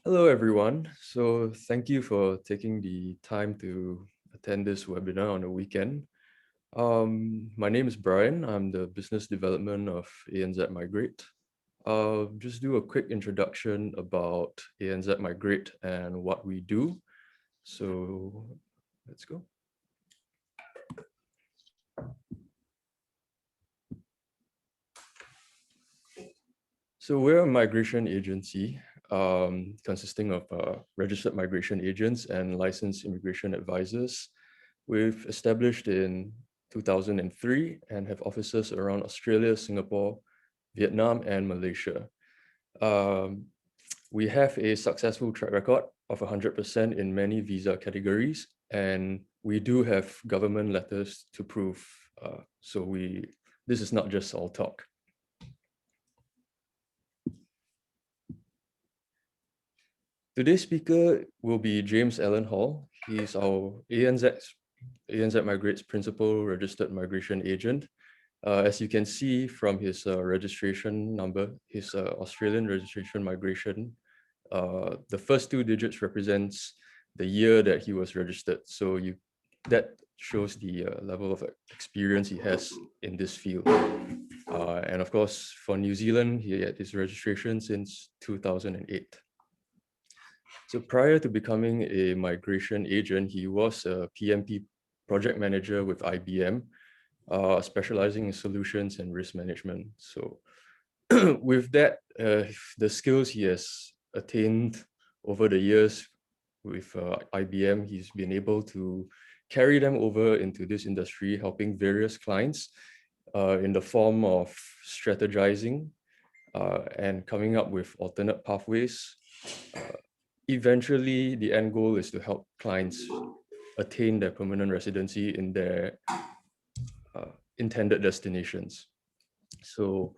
Hello, everyone. So thank you for taking the time to attend this webinar on the weekend. My name is Brian. I'm the business development of Anz Migrate. Just do a quick introduction about Anz Migrate and what we do. So let's go. So we're a migration agency consisting of registered migration agents and licensed immigration advisors. We've established in 2003 and have offices around Australia, Singapore, Vietnam, and Malaysia. We have a successful track record of 100% in many visa categories, and we do have government letters to prove. This is not just all talk. Today's speaker will be James Allen Hall. He's our ANZ Migrate's principal registered migration agent. As you can see from his registration number, his Australian registration migration, the first two digits represents the year that he was registered. So that shows the level of experience he has in this field. And of course, for New Zealand, he had his registration since 2008. So prior to becoming a migration agent, he was a PMP project manager with IBM, specializing in solutions and risk management. So with that, the skills he has attained over the years with IBM, he's been able to carry them over into this industry, helping various clients in the form of strategizing and coming up with alternate pathways. Eventually, the end goal is to help clients attain their permanent residency in their intended destinations. So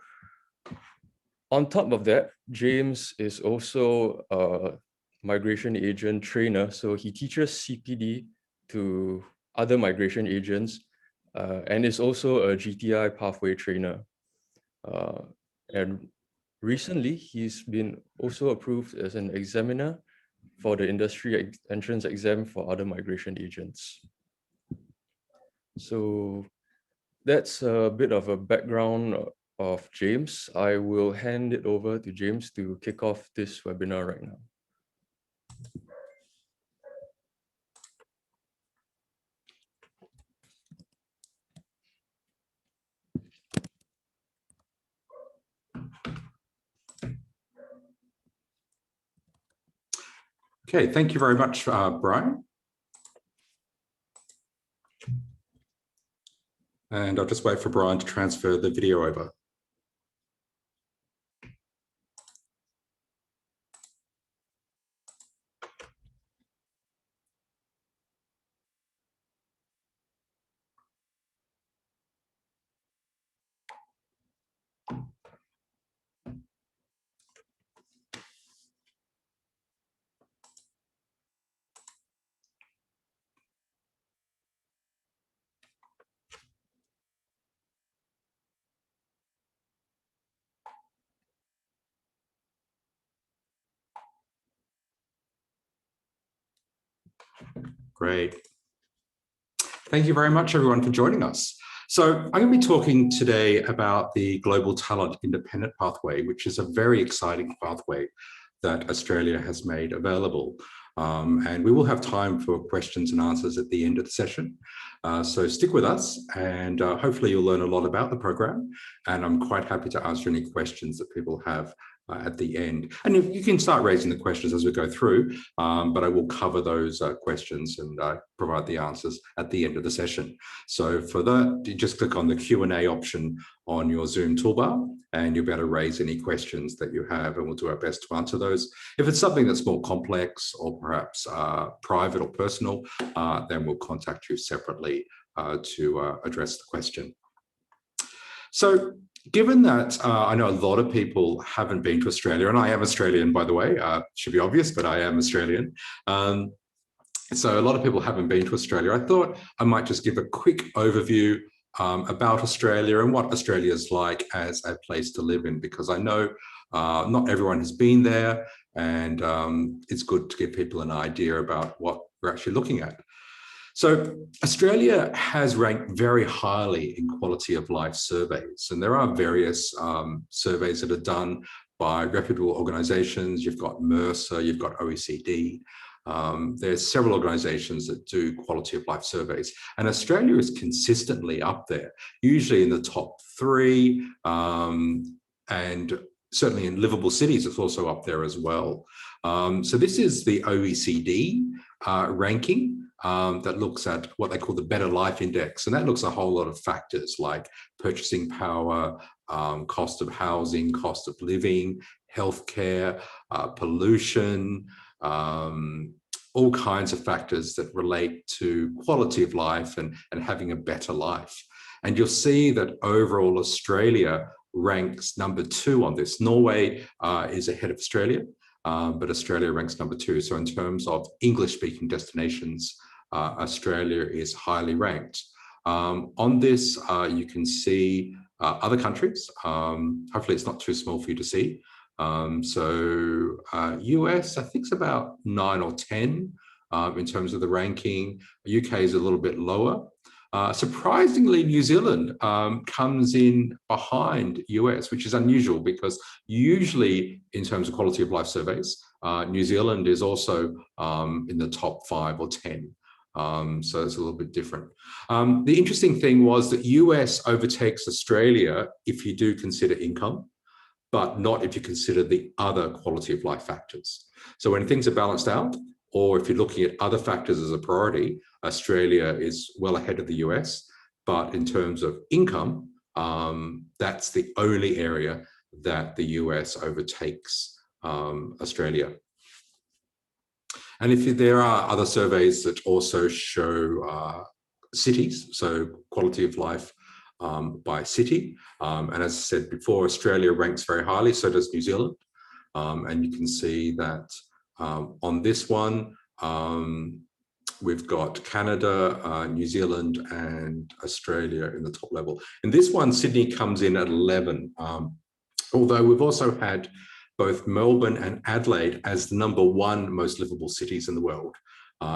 on top of that, James is also a migration agent trainer. So he teaches CPD to other migration agents and is also a GTI pathway trainer. And recently, he's been also approved as an examiner for the industry entrance exam for other migration agents. So that's a bit of a background of James. I will hand it over to James to kick off this webinar right now. Okay, thank you very much, Brian. And I'll just wait for Brian to transfer the video over. Great. Thank you very much, everyone, for joining us. So I'm going to be talking today about the Global Talent Independent Pathway, which is a very exciting pathway that Australia has made available. And we will have time for questions and answers at the end of the session. So stick with us and hopefully you'll learn a lot about the program. And I'm quite happy to answer any questions that people have at the end. And you can start raising the questions as we go through, but I will cover those questions and provide the answers at the end of the session. So for that, you just click on the Q&A option on your Zoom toolbar and you'll be able to raise any questions that you have and we'll do our best to answer those. If it's something that's more complex or perhaps private or personal, then we'll contact you separately to address the question. So given that I know a lot of people haven't been to Australia, and I am Australian, by the way, should be obvious, but I am Australian. So a lot of people haven't been to Australia. I thought I might just give a quick overview about Australia and what Australia is like as a place to live in, because I know not everyone has been there And it's good to give people an idea about what we're actually looking at. So Australia has ranked very highly in quality of life surveys, and there are various surveys that are done by reputable organizations. You've got Mercer, you've got OECD. There's several organizations that do quality of life surveys, and Australia is consistently up there, usually in the top 3, and certainly in livable cities, it's also up there as well. So this is the OECD ranking that looks at what they call the Better Life Index, and that looks at a whole lot of factors like purchasing power, cost of housing, cost of living, healthcare, pollution, all kinds of factors that relate to quality of life and having a better life. And you'll see that overall Australia ranks number 2 on this. Norway is ahead of Australia, but Australia ranks number 2. So in terms of English-speaking destinations, Australia is highly ranked. On this, you can see other countries. Hopefully it's not too small for you to see. So US, I think it's about 9 or 10 in terms of the ranking. UK is a little bit lower. Surprisingly, New Zealand comes in behind US, which is unusual because usually in terms of quality of life surveys, New Zealand is also in the top 5 or 10. So it's a little bit different. The interesting thing was that US overtakes Australia if you do consider income, but not if you consider the other quality of life factors. So when things are balanced out, or if you're looking at other factors as a priority, Australia is well ahead of the US, but in terms of income, that's the only area that the US overtakes Australia. And if there are other surveys that also show cities, so quality of life by city. And as I said before, Australia ranks very highly, so does New Zealand. And you can see that on this one, we've got Canada, New Zealand, and Australia in the top level. In this one, Sydney comes in at 11, although we've also had both Melbourne and Adelaide as the #1 most livable cities in the world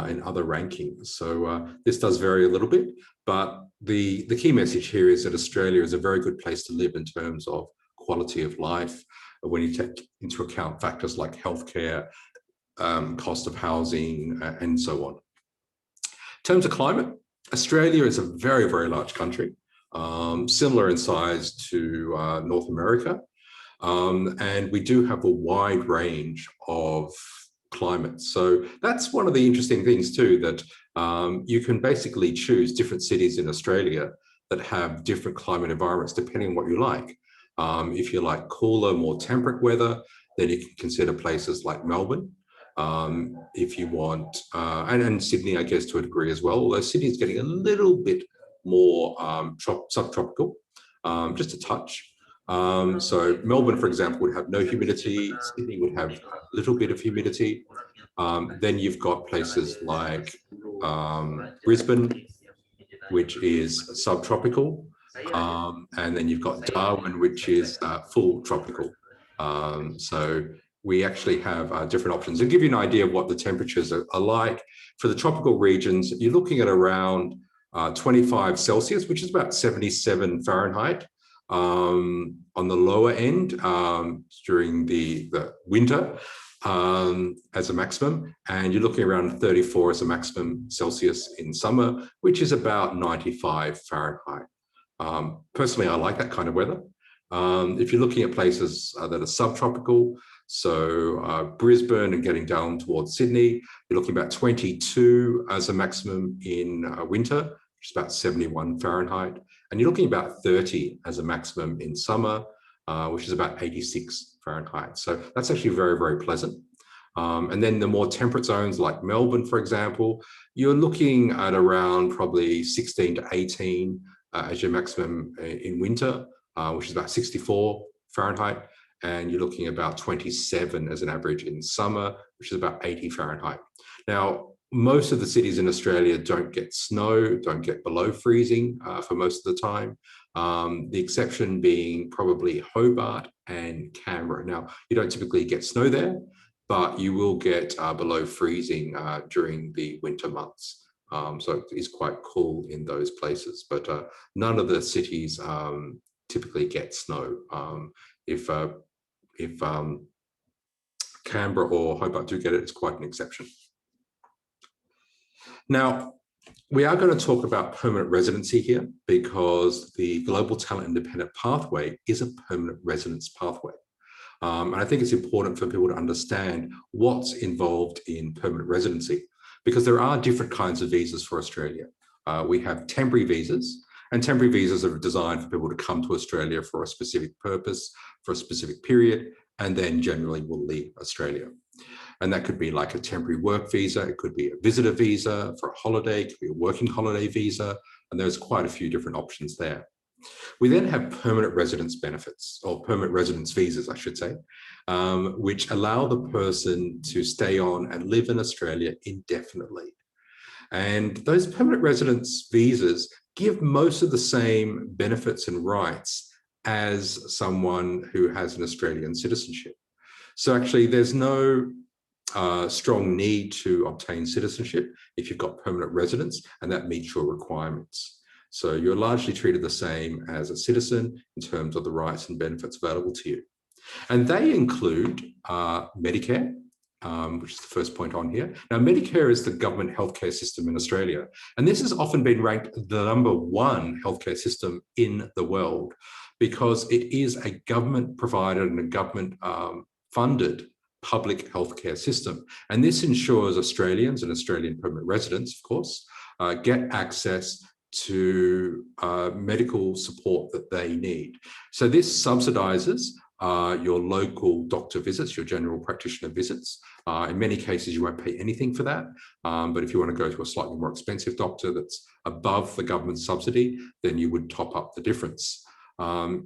in other rankings. So this does vary a little bit, but the key message here is that Australia is a very good place to live in terms of quality of life when you take into account factors like healthcare, cost of housing, and so on. In terms of climate, Australia is a very, very large country, similar in size to North America. And we do have a wide range of climates. So that's one of the interesting things too, that you can basically choose different cities in Australia that have different climate environments depending on what you like. If you like cooler, more temperate weather, then you can consider places like Melbourne. If you want, and Sydney, I guess, to a degree as well, although Sydney is getting a little bit more subtropical, just a touch. So Melbourne, for example, would have no humidity. Sydney would have a little bit of humidity. Then you've got places like Brisbane, which is subtropical. And then you've got Darwin, which is full tropical. So we actually have different options. To give you an idea of what the temperatures are like, for the tropical regions, you're looking at around 25 Celsius, which is about 77 Fahrenheit. On the lower end during the winter as a maximum, and you're looking around 34 as a maximum Celsius in summer, which is about 95 Fahrenheit. Personally, I like that kind of weather. If you're looking at places that are subtropical, so Brisbane and getting down towards Sydney, you're looking about 22 as a maximum in winter, which is about 71 Fahrenheit. And you're looking about 30 as a maximum in summer, which is about 86 Fahrenheit. So that's actually very, very pleasant. And then the more temperate zones like Melbourne, for example, you're looking at around probably 16 to 18 as your maximum in winter, which is about 64 Fahrenheit. And you're looking at about 27 as an average in summer, which is about 80 Fahrenheit. Now, most of the cities in Australia don't get snow, don't get below freezing for most of the time. The exception being probably Hobart and Canberra. Now, you don't typically get snow there, but you will get below freezing during the winter months. So it is quite cool in those places, but none of the cities typically get snow. If Canberra or Hobart do get it, it's quite an exception. Now, we are going to talk about permanent residency here because the Global Talent Independent Pathway is a permanent residence pathway. And I think it's important for people to understand what's involved in permanent residency, because there are different kinds of visas for Australia. We have temporary visas, and temporary visas are designed for people to come to Australia for a specific purpose, for a specific period, and then generally will leave Australia. And that could be like a temporary work visa, it could be a visitor visa for a holiday, it could be a working holiday visa, and there's quite a few different options there. We then have permanent residence benefits, or permanent residence visas, I should say, which allow the person to stay on and live in Australia indefinitely. And those permanent residence visas give most of the same benefits and rights as someone who has an Australian citizenship. So actually, there's no strong need to obtain citizenship if you've got permanent residence and that meets your requirements. So you're largely treated the same as a citizen in terms of the rights and benefits available to you. And they include Medicare, which is the first point on here. Now, Medicare is the government healthcare system in Australia, and this has often been ranked the #1 healthcare system in the world because it is a government provided and a government funded public healthcare system. And this ensures Australians and Australian permanent residents, of course, get access to medical support that they need. So this subsidises your local doctor visits, your general practitioner visits. In many cases, you won't pay anything for that. But if you want to go to a slightly more expensive doctor that's above the government subsidy, then you would top up the difference.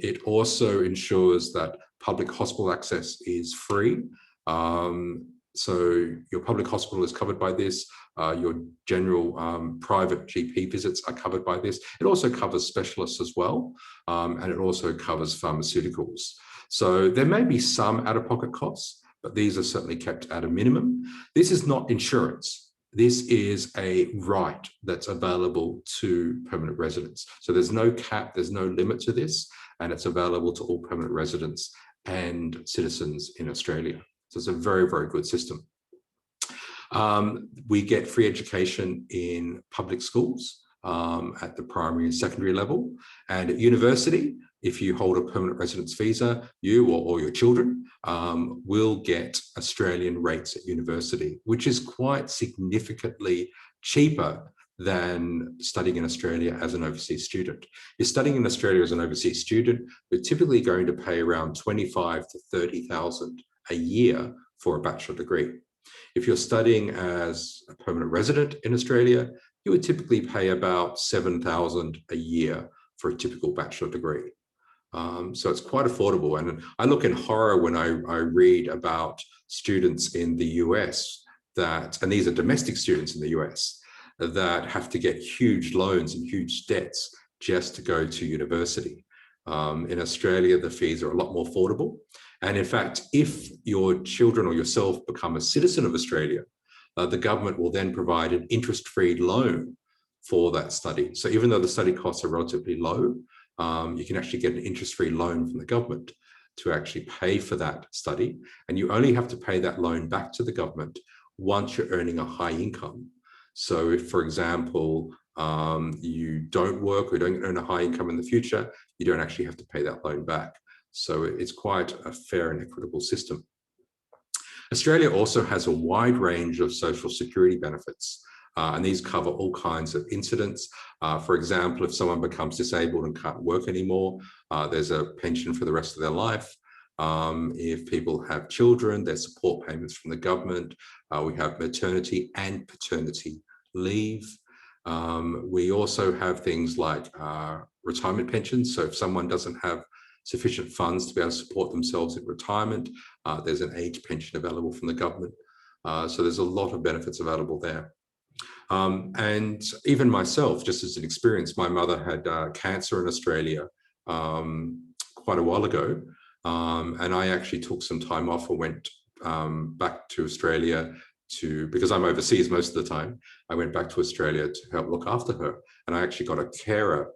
It also ensures that public hospital access is free. So your public hospital is covered by this. Your general private GP visits are covered by this. It also covers specialists as well, and it also covers pharmaceuticals. So there may be some out-of-pocket costs, but these are certainly kept at a minimum. This is not insurance. This is a right that's available to permanent residents. So there's no cap, there's no limit to this, and it's available to all permanent residents and citizens in Australia. So it's a very, very good system. We get free education in public schools at the primary and secondary level. And at university, if you hold a permanent residence visa, you or your children will get Australian rates at university, which is quite significantly cheaper than studying in Australia as an overseas student. If you're studying in Australia as an overseas student, we're typically going to pay around 25 to 30,000 a year for a bachelor degree. If you're studying as a permanent resident in Australia, you would typically pay about 7,000 a year for a typical bachelor degree. So it's quite affordable. And I look in horror when I read about students in the US that, and these are domestic students in the US, that have to get huge loans and huge debts just to go to university. In Australia, the fees are a lot more affordable. And in fact, if your children or yourself become a citizen of Australia, the government will then provide an interest-free loan for that study. So even though the study costs are relatively low, you can actually get an interest-free loan from the government to actually pay for that study. And you only have to pay that loan back to the government once you're earning a high income. So if, for example, you don't work or don't earn a high income in the future, you don't actually have to pay that loan back. So it's quite a fair and equitable system. Australia also has a wide range of social security benefits, and these cover all kinds of incidents. For example, if someone becomes disabled and can't work anymore, there's a pension for the rest of their life. If people have children, there's support payments from the government. We have maternity and paternity leave. We also have things like retirement pensions. So if someone doesn't have sufficient funds to be able to support themselves in retirement, there's an age pension available from the government. So there's a lot of benefits available there. And even myself, just as an experience, my mother had cancer in Australia quite a while ago. And I actually took some time off and went back to Australia because I'm overseas most of the time. I went back to Australia to help look after her. And I actually got a carer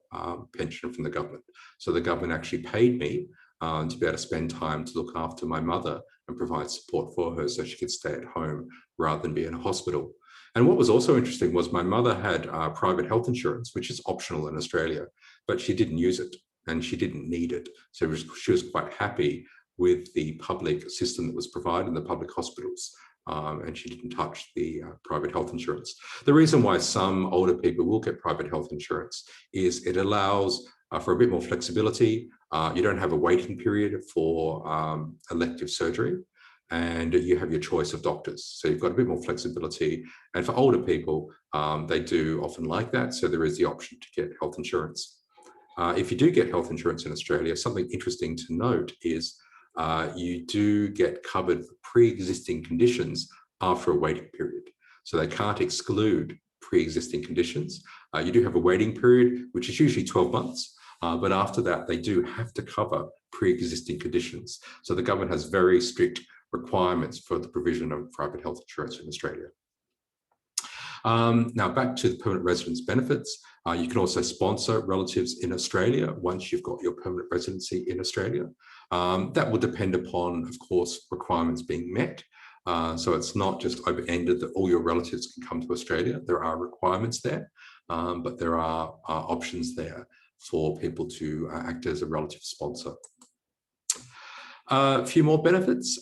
pension from the government. So the government actually paid me to be able to spend time to look after my mother and provide support for her so she could stay at home rather than be in a hospital. And what was also interesting was my mother had private health insurance, which is optional in Australia, but she didn't use it and she didn't need it. So she was quite happy with the public system that was provided in the public hospitals. And she didn't touch the private health insurance. The reason why some older people will get private health insurance is it allows for a bit more flexibility. You don't have a waiting period for elective surgery, and you have your choice of doctors. So you've got a bit more flexibility. And for older people, they do often like that. So there is the option to get health insurance. If you do get health insurance in Australia, something interesting to note is you do get covered for pre-existing conditions after a waiting period. So they can't exclude pre-existing conditions. You do have a waiting period, which is usually 12 months, but after that, they do have to cover pre-existing conditions. So the government has very strict requirements for the provision of private health insurance in Australia. Now back to the permanent residence benefits. You can also sponsor relatives in Australia once you've got your permanent residency in Australia. That will depend upon, of course, requirements being met. So it's not just open-ended that all your relatives can come to Australia. There are requirements there, but there are options there for people to act as a relative sponsor. A few more benefits.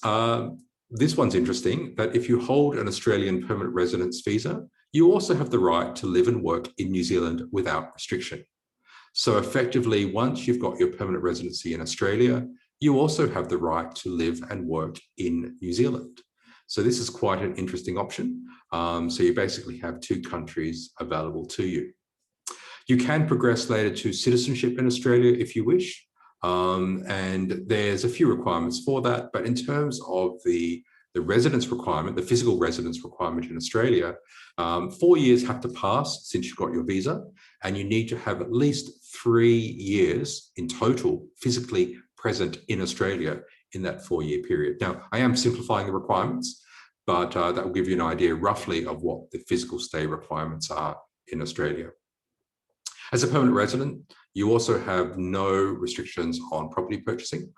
This one's interesting, that if you hold an Australian permanent residence visa, you also have the right to live and work in New Zealand without restriction. So effectively, once you've got your permanent residency in Australia, you also have the right to live and work in New Zealand. So this is quite an interesting option. So you basically have two countries available to you. You can progress later to citizenship in Australia if you wish. And there's a few requirements for that, but in terms of the residence requirement, the physical residence requirement in Australia, 4 years have to pass since you've got your visa, and you need to have at least 3 years in total physically present in Australia in that 4-year period. Now, I am simplifying the requirements, but that will give you an idea roughly of what the physical stay requirements are in Australia. As a permanent resident, you also have no restrictions on property purchasing.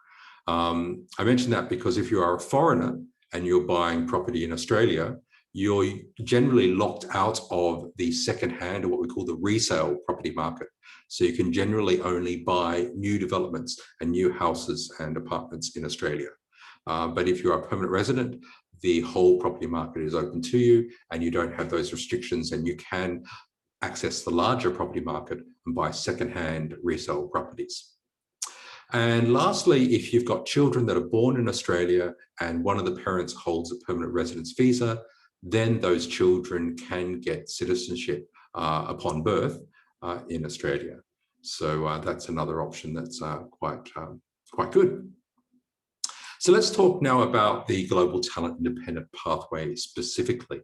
I mention that because if you are a foreigner and you're buying property in Australia, you're generally locked out of the second-hand, or what we call the resale property market. So you can generally only buy new developments and new houses and apartments in Australia. But if you're a permanent resident, the whole property market is open to you and you don't have those restrictions, and you can access the larger property market and buy second-hand resale properties. And lastly, if you've got children that are born in Australia and one of the parents holds a permanent residence visa, then those children can get citizenship upon birth in Australia. So that's another option that's quite good. So let's talk now about the Global Talent Independent Pathway specifically.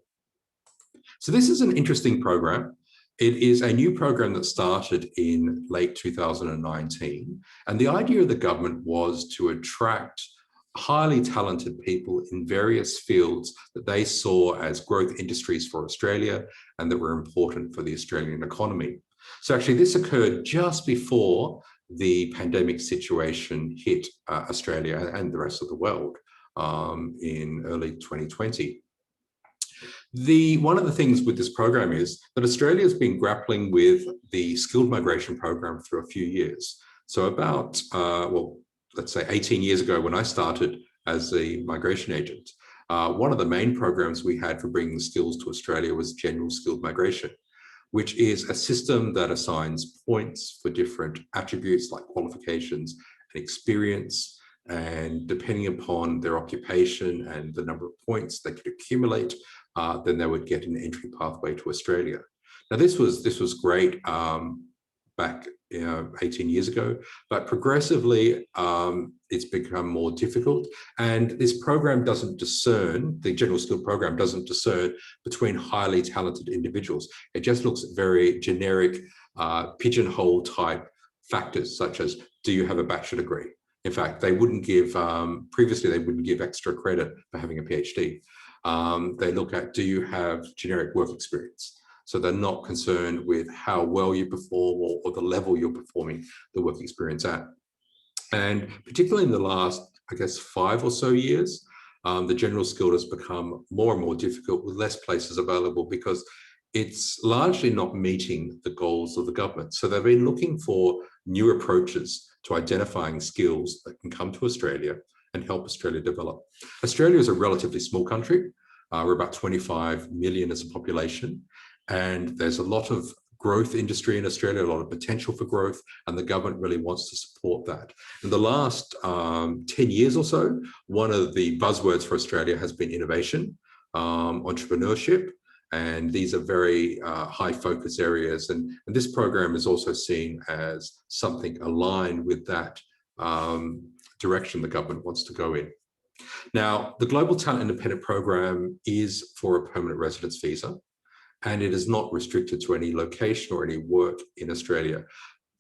So this is an interesting program. It is a new program that started in late 2019. And the idea of the government was to attract highly talented people in various fields that they saw as growth industries for Australia and that were important for the Australian economy. So actually this occurred just before the pandemic situation hit Australia and the rest of the world in early 2020. One of the things with this program is that Australia has been grappling with the skilled migration program for a few years. So about, well, let's say 18 years ago when I started as a migration agent, one of the main programs we had for bringing skills to Australia was general skilled migration, which is a system that assigns points for different attributes like qualifications and experience. And depending upon their occupation and the number of points they could accumulate, then they would get an entry pathway to Australia. Now, this was great back 18 years ago, but progressively it's become more difficult. And this program doesn't discern, the general skill program doesn't discern between highly talented individuals. It just looks at very generic pigeonhole type factors, such as, do you have a bachelor degree? In fact, they wouldn't give, previously they wouldn't give extra credit for having a PhD. They look at, do you have generic work experience? So they're not concerned with how well you perform or the level you're performing the work experience at. And particularly in the last, I guess, 5 or so years, the general skilled has become more and more difficult with less places available because it's largely not meeting the goals of the government. So they've been looking for new approaches to identifying skills that can come to Australia and help Australia develop. Australia is a relatively small country. We're about 25 million as a population, and there's a lot of growth industry in Australia, a lot of potential for growth, and the government really wants to support that. In the last 10 years or so, one of the buzzwords for Australia has been innovation, entrepreneurship, and these are very high focus areas. And this program is also seen as something aligned with that direction the government wants to go in. Now, the Global Talent Independent Program is for a permanent residence visa, and it is not restricted to any location or any work in Australia.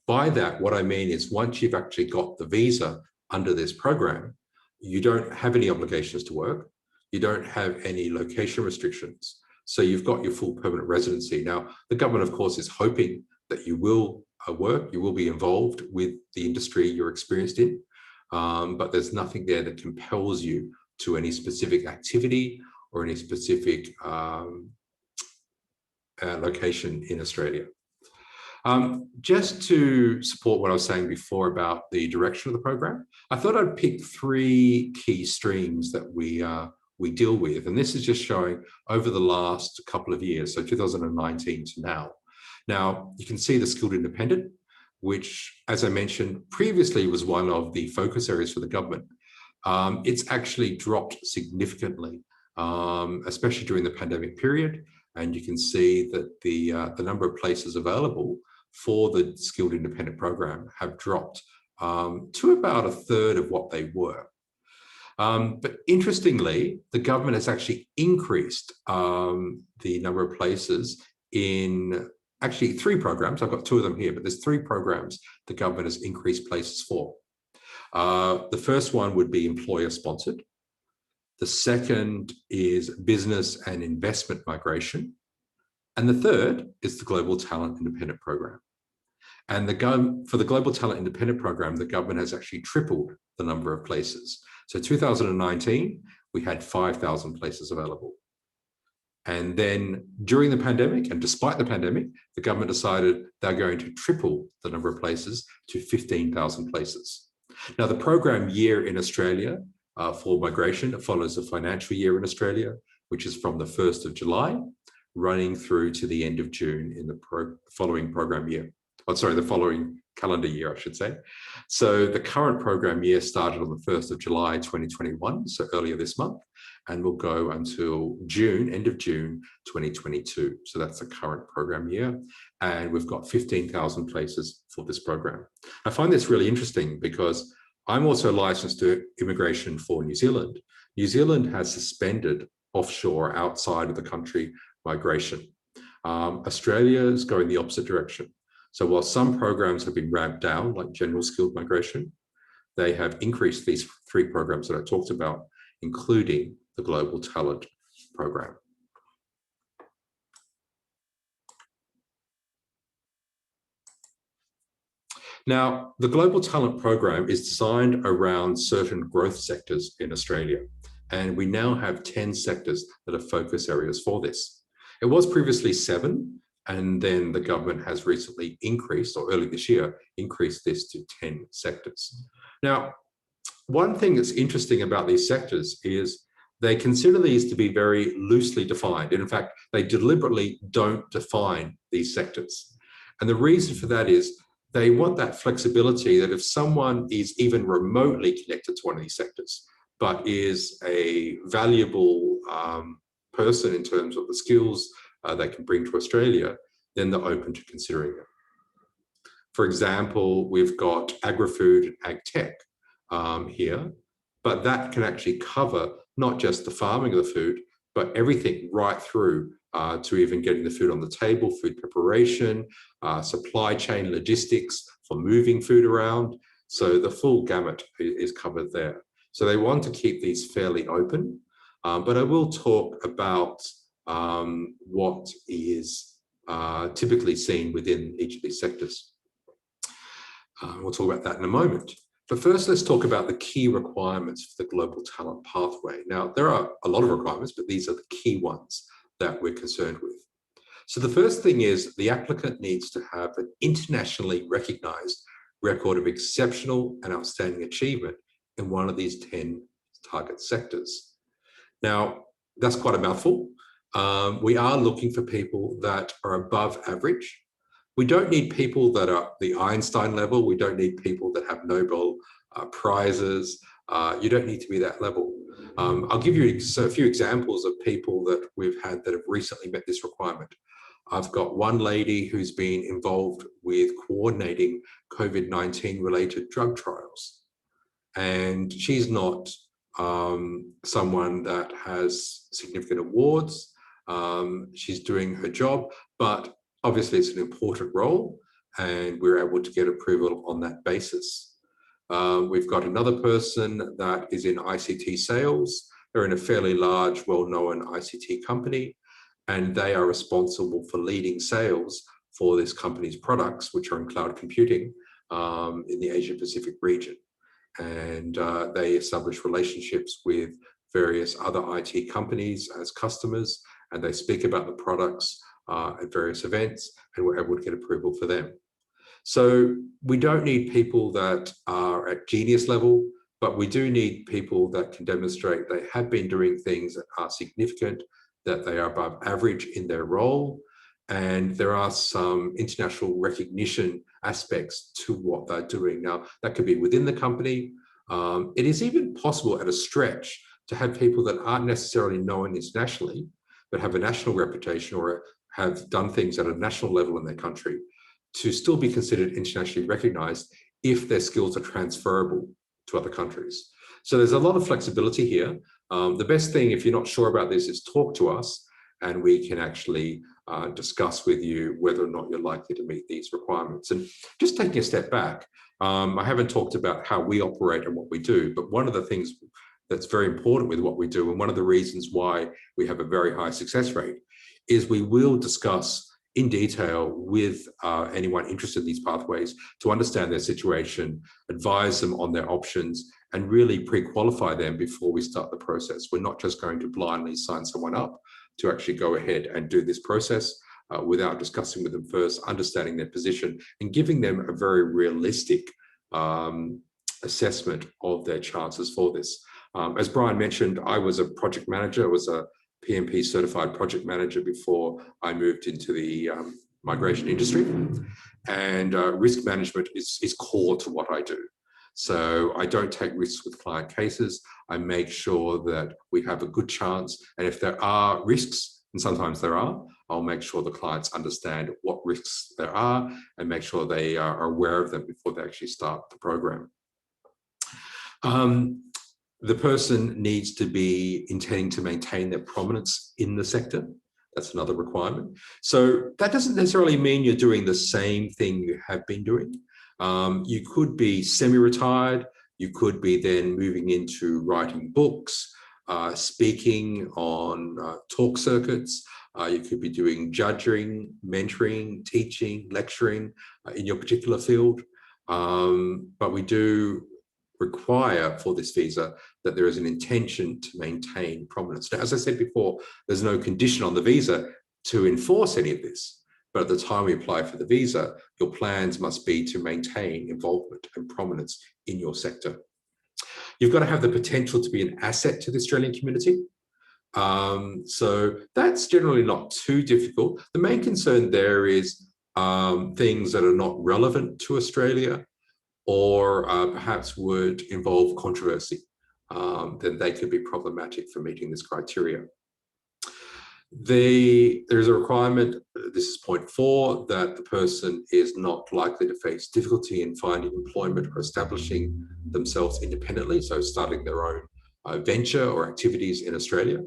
By that, what I mean is once you've actually got the visa under this program, you don't have any obligations to work. You don't have any location restrictions. So you've got your full permanent residency. Now, the government, of course, is hoping that you will work, you will be involved with the industry you're experienced in, but there's nothing there that compels you to any specific activity or any specific location in Australia. Just to support what I was saying before about the direction of the program, I thought I'd pick 3 key streams that we deal with, and this is just showing over the last couple of years, so 2019 to now. Now, you can see the skilled independent, which, as I mentioned, previously was one of the focus areas for the government. It's actually dropped significantly, especially during the pandemic period. And you can see that the number of places available for the skilled independent program have dropped to about 1/3 of what they were. But interestingly, the government has actually increased the number of places in actually 3 programs. I've got 2 of them here, but there's 3 programs the government has increased places for. The first one would be employer sponsored. The second is business and investment migration. And the third is the Global Talent Independent Program. And for the Global Talent Independent Program, the government has actually tripled the number of places. So 2019, we had 5,000 places available. And then during the pandemic, and despite the pandemic, the government decided they're going to triple the number of places to 15,000 places. Now, the program year in Australia for migration follows the financial year in Australia, which is from the 1st of July, running through to the end of June in the following program year. Oh, sorry, the following calendar year, I should say. So the current program year started on the 1st of July, 2021, so earlier this month, and will go until June, end of June, 2022. So that's the current program year. And we've got 15,000 places for this program. I find this really interesting because I'm also licensed to immigration for New Zealand. New Zealand has suspended offshore outside of the country migration. Australia is going the opposite direction. So while some programs have been ramped down, like general skilled migration, they have increased these 3 programs that I talked about, including the Global Talent Program. Now, the Global Talent Program is designed around certain growth sectors in Australia, and we now have 10 sectors that are focus areas for this. It was previously 7, and then the government has recently increased, or early this year, increased this to 10 sectors. Now, one thing that's interesting about these sectors is they consider these to be very loosely defined. And in fact, they deliberately don't define these sectors. And the reason for that is they want that flexibility that if someone is even remotely connected to one of these sectors, but is a valuable person in terms of the skills they can bring to Australia, then they're open to considering it. For example, we've got Agri-food and AgTech here, but that can actually cover not just the farming of the food, but everything right through to even getting the food on the table, food preparation, supply chain logistics for moving food around. So the full gamut is covered there. So they want to keep these fairly open, but I will talk about what is typically seen within each of these sectors. We'll talk about that in a moment. But first, let's talk about the key requirements for the global talent pathway. Now, there are a lot of requirements, but these are the key ones that we're concerned with. So the first thing is the applicant needs to have an internationally recognized record of exceptional and outstanding achievement in one of these 10 target sectors. Now, that's quite a mouthful. We are looking for people that are above average. We don't need people that are the Einstein level. We don't need people that have Nobel prizes. You don't need to be that level. I'll give you a few examples of people that we've had that have recently met this requirement. I've got one lady who's been involved with coordinating COVID-19 related drug trials. And she's not someone that has significant awards. She's doing her job, but obviously it's an important role and we're able to get approval on that basis. We've got another person that is in ICT sales. They're in a fairly large, well-known ICT company, and they are responsible for leading sales for this company's products, which are in cloud computing in the Asia Pacific region. And they establish relationships with various other IT companies as customers, and they speak about the products at various events, and we're able to get approval for them. So we don't need people that are at genius level, but we do need people that can demonstrate they have been doing things that are significant, that they are above average in their role, and there are some international recognition aspects to what they're doing. Now, that could be within the company. It is even possible at a stretch to have people that aren't necessarily known internationally, but have a national reputation or have done things at a national level in their country to still be considered internationally recognized if their skills are transferable to other countries. So there's a lot of flexibility here. The best thing, if you're not sure about this, is talk to us and we can actually discuss with you whether or not you're likely to meet these requirements. And just taking a step back, I haven't talked about how we operate and what we do, but one of the things that's very important with what we do, and one of the reasons why we have a very high success rate, is we will discuss in detail with anyone interested in these pathways to understand their situation, advise them on their options, and really pre-qualify them before we start the process. We're not just going to blindly sign someone up to actually go ahead and do this process without discussing with them first, understanding their position, and giving them a very realistic assessment of their chances for this. As Brian mentioned, I was a project manager. I was a PMP certified project manager before I moved into the migration industry, and risk management is core to what I do. So I don't take risks with client cases. I make sure that we have a good chance, and if there are risks, and sometimes there are, I'll make sure the clients understand what risks there are and make sure they are aware of them before they actually start the program. The person needs to be intending to maintain their prominence in the sector. That's another requirement. So that doesn't necessarily mean you're doing the same thing you have been doing. You could be semi-retired. You could be then moving into writing books, speaking on talk circuits. You could be doing judging, mentoring, teaching, lecturing in your particular field. But we do require for this visa that there is an intention to maintain prominence. Now, as I said before, there's no condition on the visa to enforce any of this. But at the time we apply for the visa, your plans must be to maintain involvement and prominence in your sector. You've got to have the potential to be an asset to the Australian community. So that's generally not too difficult. The main concern there is things that are not relevant to Australia or perhaps would involve controversy. Then they could be problematic for meeting this criteria. There's a requirement, this is point 4, that the person is not likely to face difficulty in finding employment or establishing themselves independently, so starting their own venture or activities in Australia.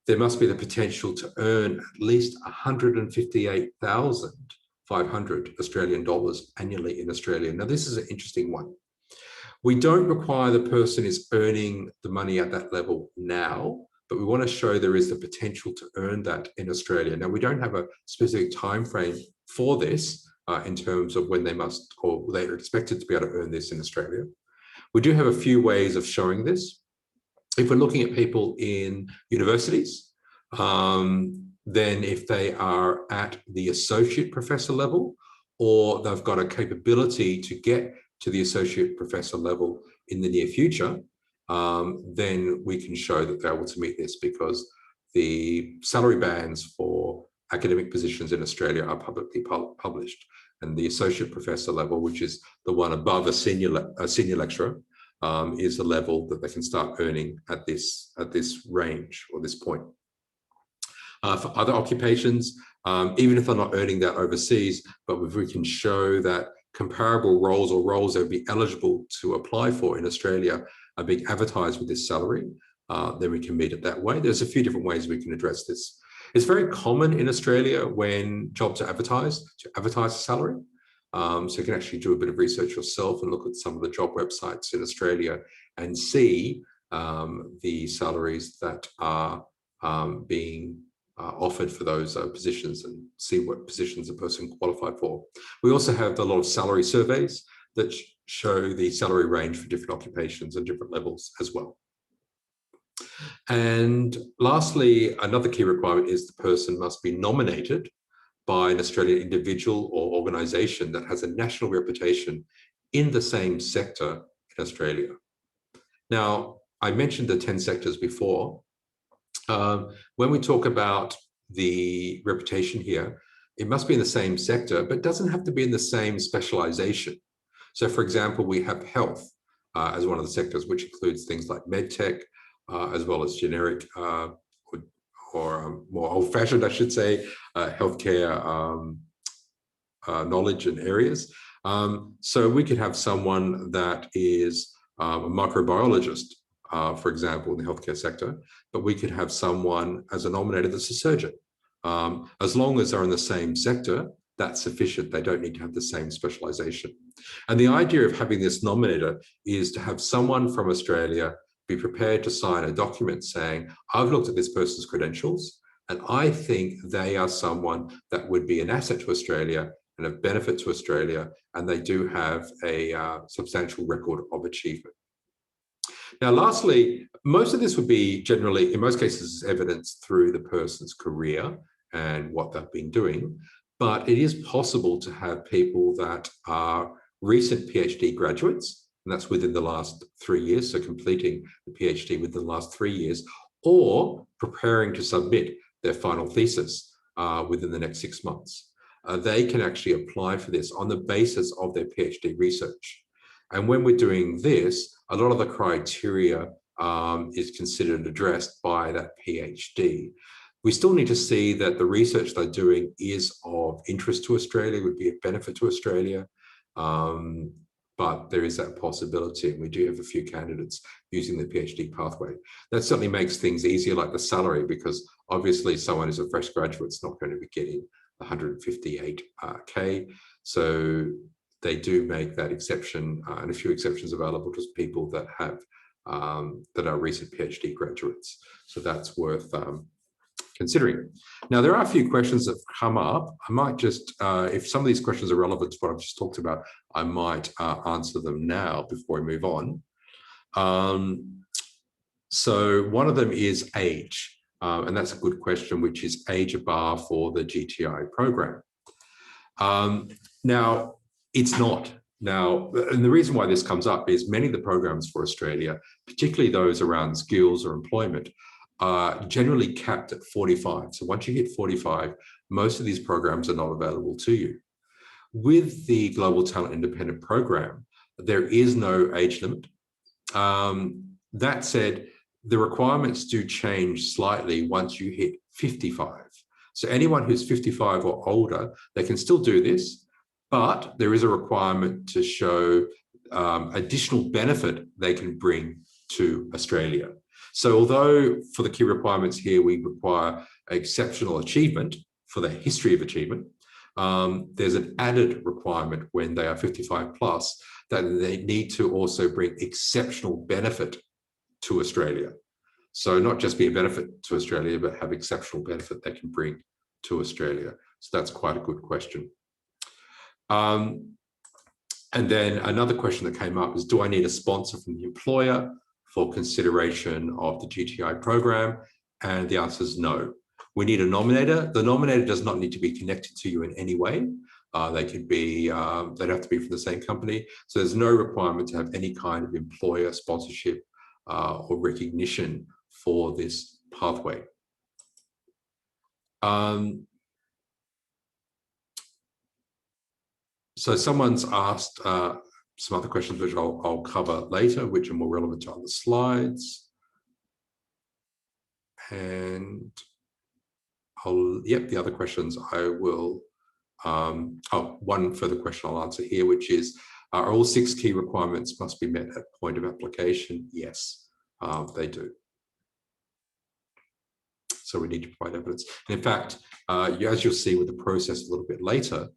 There must be the potential to earn at least $158,000 $2,500 Australian dollars annually in Australia. Now, this is an interesting one. We don't require the person is earning the money at that level now, but we want to show there is the potential to earn that in Australia. Now, we don't have a specific time frame for this in terms of when they must, or they are expected to be able to earn this in Australia. We do have a few ways of showing this. If we're looking at people in universities, then if they are at the associate professor level, or they've got a capability to get to the associate professor level in the near future, then we can show that they're able to meet this, because the salary bands for academic positions in Australia are publicly published. And the associate professor level, which is the one above a senior lecturer, is the level that they can start earning at this range or this point. For other occupations, even if they're not earning that overseas, but if we can show that comparable roles or roles that would be eligible to apply for in Australia are being advertised with this salary, then we can meet it that way. There's a few different ways we can address this. It's very common in Australia when jobs are advertised to advertise a salary. So you can actually do a bit of research yourself and look at some of the job websites in Australia and see the salaries that are being offered for those positions, and see what positions a person qualified for. We also have a lot of salary surveys that show the salary range for different occupations and different levels as well. And lastly, another key requirement is the person must be nominated by an Australian individual or organisation that has a national reputation in the same sector in Australia. Now, I mentioned the 10 sectors before. When we talk about the reputation here, it must be in the same sector, but doesn't have to be in the same specialisation. So, for example, we have health as one of the sectors, which includes things like medtech, as well as generic or more old-fashioned, I should say, healthcare knowledge and areas. So we could have someone that is a microbiologist, for example, in the healthcare sector, but we could have someone as a nominator that's a surgeon. As long as they're in the same sector, that's sufficient. They don't need to have the same specialisation. And the idea of having this nominator is to have someone from Australia be prepared to sign a document saying, I've looked at this person's credentials, and I think they are someone that would be an asset to Australia and of benefit to Australia, and they do have a substantial record of achievement. Now, lastly, most of this would be generally, in most cases, evidenced through the person's career and what they've been doing, but it is possible to have people that are recent PhD graduates, and that's within the last 3 years, so completing the PhD within the last 3 years, or preparing to submit their final thesis within the next 6 months. They can actually apply for this on the basis of their PhD research. And when we're doing this, a lot of the criteria is considered addressed by that PhD. We still need to see that the research they're doing is of interest to Australia, would be of benefit to Australia. But there is that possibility, and we do have a few candidates using the PhD pathway. That certainly makes things easier, like the salary, because obviously someone who's a fresh graduate is not going to be getting 158K. So they do make that exception, and a few exceptions available to people that have that are recent PhD graduates. So that's worth considering. Now, there are a few questions that have come up. I might just, if some of these questions are relevant to what I've just talked about, I might answer them now before we move on. So one of them is age, and that's a good question, which is age a bar for the GTI program? Now, it's not. Now, and the reason why this comes up is many of the programs for Australia, particularly those around skills or employment, are generally capped at 45. So once you hit 45, most of these programs are not available to you. With the Global Talent Independent Program, there is no age limit. That said, the requirements do change slightly once you hit 55. So anyone who's 55 or older, they can still do this, but there is a requirement to show additional benefit they can bring to Australia. So although for the key requirements here, we require exceptional achievement for the history of achievement, there's an added requirement when they are 55 plus that they need to also bring exceptional benefit to Australia. So not just be a benefit to Australia, but have exceptional benefit they can bring to Australia. So that's quite a good question. And then another question that came up is, do I need a sponsor from the employer for consideration of the GTI program? And the answer is no. We need a nominator. The nominator does not need to be connected to you in any way. They could be, they'd have to be from the same company. So there's no requirement to have any kind of employer sponsorship or recognition for this pathway. So someone's asked some other questions, which I'll cover later, which are more relevant to other slides. And the other questions I will, one further question I'll answer here, which is, are all 6 key requirements must be met at point of application? Yes, they do. So we need to provide evidence. And in fact, as you'll see with the process a little bit later,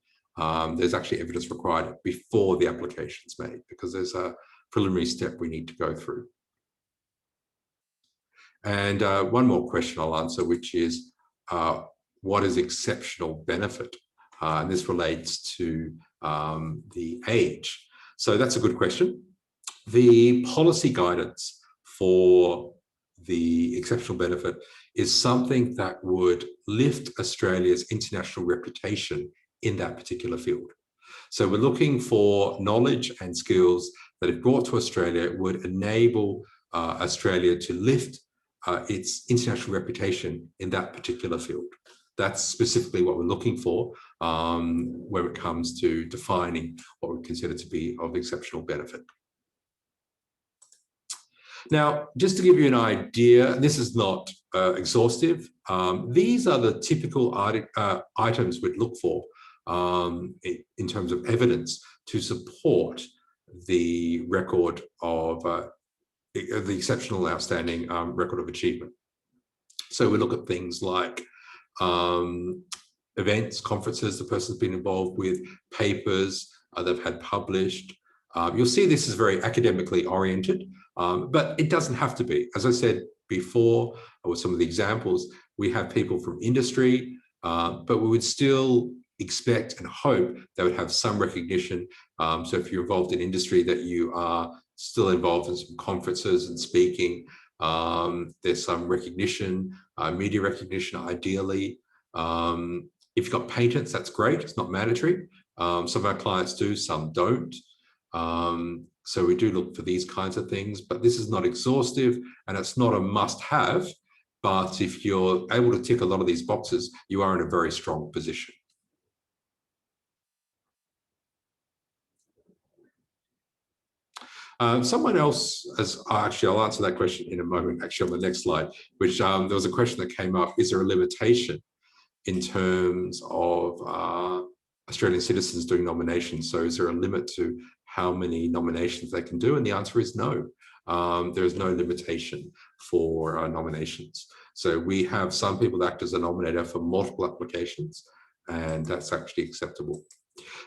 there's actually evidence required before the application is made, because there's a preliminary step we need to go through. And one more question I'll answer, which is, what is exceptional benefit? And this relates to the age. So that's a good question. The policy guidance for the exceptional benefit is something that would lift Australia's international reputation in that particular field. So we're looking for knowledge and skills that if brought to Australia would enable Australia to lift its international reputation in that particular field. That's specifically what we're looking for when it comes to defining what we consider to be of exceptional benefit. Now, just to give you an idea, this is not exhaustive. These are the typical items we'd look for in terms of evidence to support the record of the exceptional outstanding record of achievement. So we look at things like events, conferences the person's been involved with, papers they've had published. You'll see this is very academically oriented, but it doesn't have to be. As I said before, with some of the examples, we have people from industry, but we would still expect and hope they would have some recognition. So if you're involved in industry, that you are still involved in some conferences and speaking. There's some recognition, media recognition ideally. If you've got patents, that's great. It's not mandatory. Some of our clients do, some don't. So we do look for these kinds of things, but this is not exhaustive and it's not a must-have. But if you're able to tick a lot of these boxes, you are in a very strong position. Someone else, actually, I'll answer that question in a moment, actually on the next slide, which there was a question that came up, is there a limitation in terms of Australian citizens doing nominations? So is there a limit to how many nominations they can do? And the answer is no. There is no limitation for nominations. So we have some people that act as a nominator for multiple applications, and that's actually acceptable.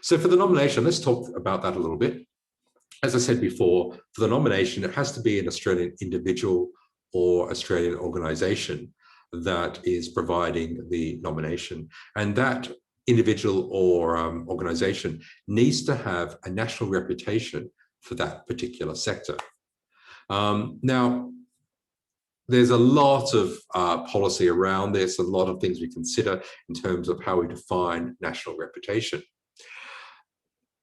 So for the nomination, let's talk about that a little bit. As I said before, for the nomination, it has to be an Australian individual or Australian organisation that is providing the nomination. And that individual or organisation needs to have a national reputation for that particular sector. Now, there's a lot of policy around this, a lot of things we consider in terms of how we define national reputation.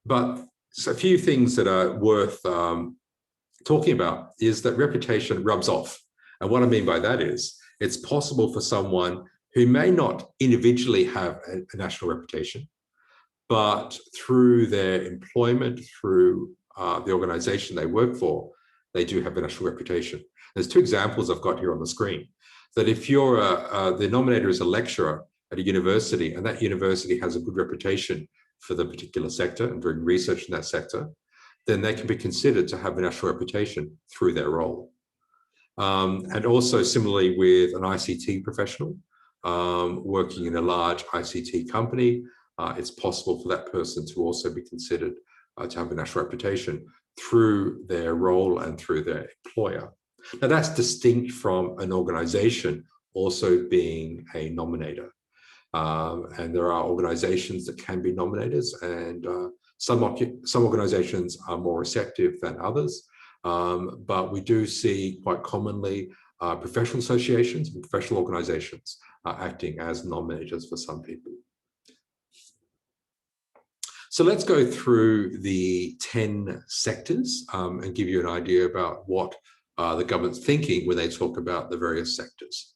But a few things that are worth talking about is that reputation rubs off. And what I mean by that is, it's possible for someone who may not individually have a national reputation, but through their employment, through the organisation they work for, they do have a national reputation. There's two examples I've got here on the screen. That if you're the nominator is a lecturer at a university, and that university has a good reputation for the particular sector and doing research in that sector, then they can be considered to have a national reputation through their role. And also similarly with an ICT professional working in a large ICT company, it's possible for that person to also be considered to have a national reputation through their role and through their employer. Now, that's distinct from an organization also being a nominator. And there are organizations that can be nominators, and some organizations are more receptive than others. But we do see quite commonly professional associations and professional organizations acting as nominators for some people. So let's go through the 10 sectors and give you an idea about what the government's thinking when they talk about the various sectors.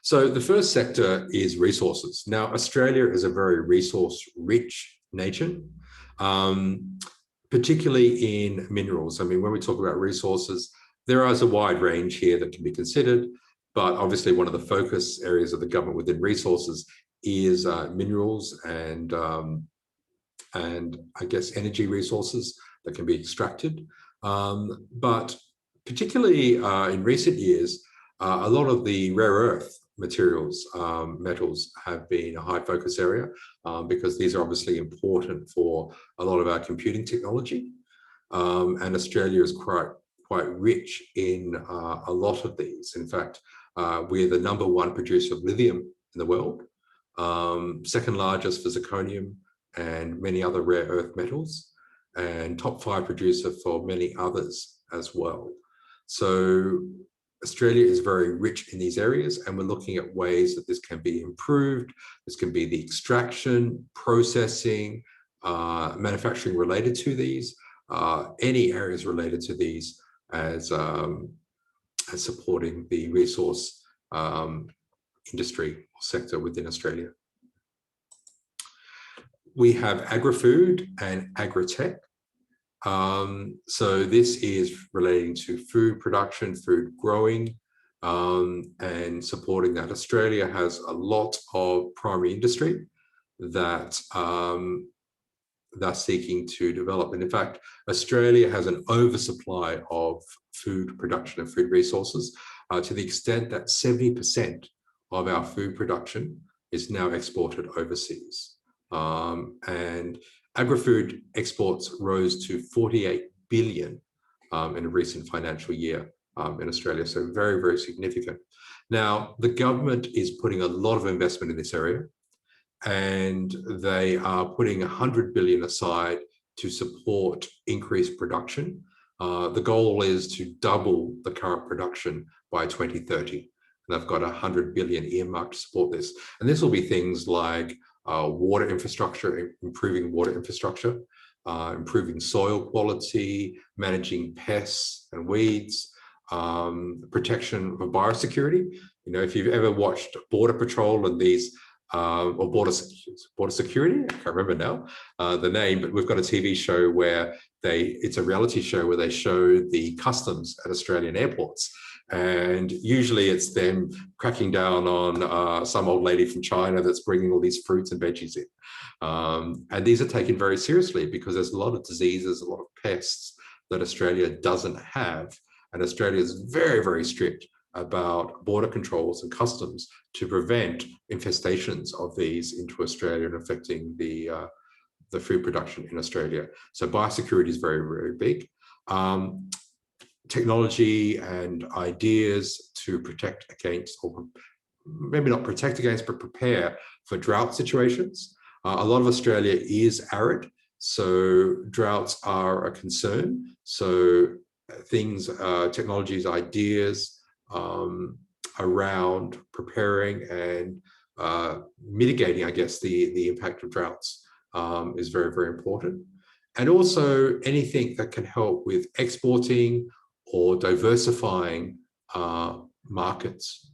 So the first sector is resources. Now, Australia is a very resource-rich nation, particularly in minerals. I mean, when we talk about resources, there is a wide range here that can be considered, but obviously one of the focus areas of the government within resources is minerals and I guess energy resources that can be extracted. But particularly in recent years, a lot of the rare earth materials, metals have been a high focus area because these are obviously important for a lot of our computing technology. And Australia is quite rich in a lot of these. In fact, we're the #1 producer of lithium in the world, second largest for zirconium and many other rare earth metals, and top 5 producer for many others as well. So Australia is very rich in these areas, and we're looking at ways that this can be improved. This can be the extraction, processing, manufacturing related to these, any areas related to these as supporting the resource industry or sector within Australia. We have Agri-food and AgTech. So this is relating to food production, food growing, and supporting that. Australia has a lot of primary industry that they're seeking to develop. And in fact, Australia has an oversupply of food production and food resources to the extent that 70% of our food production is now exported overseas. And agri-food exports rose to 48 billion in a recent financial year in Australia, so very, very significant. Now, the government is putting a lot of investment in this area, and they are putting 100 billion aside to support increased production. The goal is to double the current production by 2030. And they've got 100 billion earmarked to support this. And this will be things like water infrastructure, improving water infrastructure, improving soil quality, managing pests and weeds, protection of biosecurity. You know, if you've ever watched Border Patrol and these, or Border Security, I can't remember now the name, but we've got a TV show where it's a reality show where they show the customs at Australian airports. And usually it's them cracking down on some old lady from China that's bringing all these fruits and veggies in. And these are taken very seriously because there's a lot of diseases, a lot of pests that Australia doesn't have. And Australia is very, very strict about border controls and customs to prevent infestations of these into Australia and affecting the food production in Australia. So biosecurity is very, very big. Technology and ideas to protect against, or maybe not protect against, but prepare for drought situations. A lot of Australia is arid, so droughts are a concern. So things, technologies, ideas around preparing and mitigating, I guess, the impact of droughts is very, very important. And also anything that can help with exporting or diversifying markets,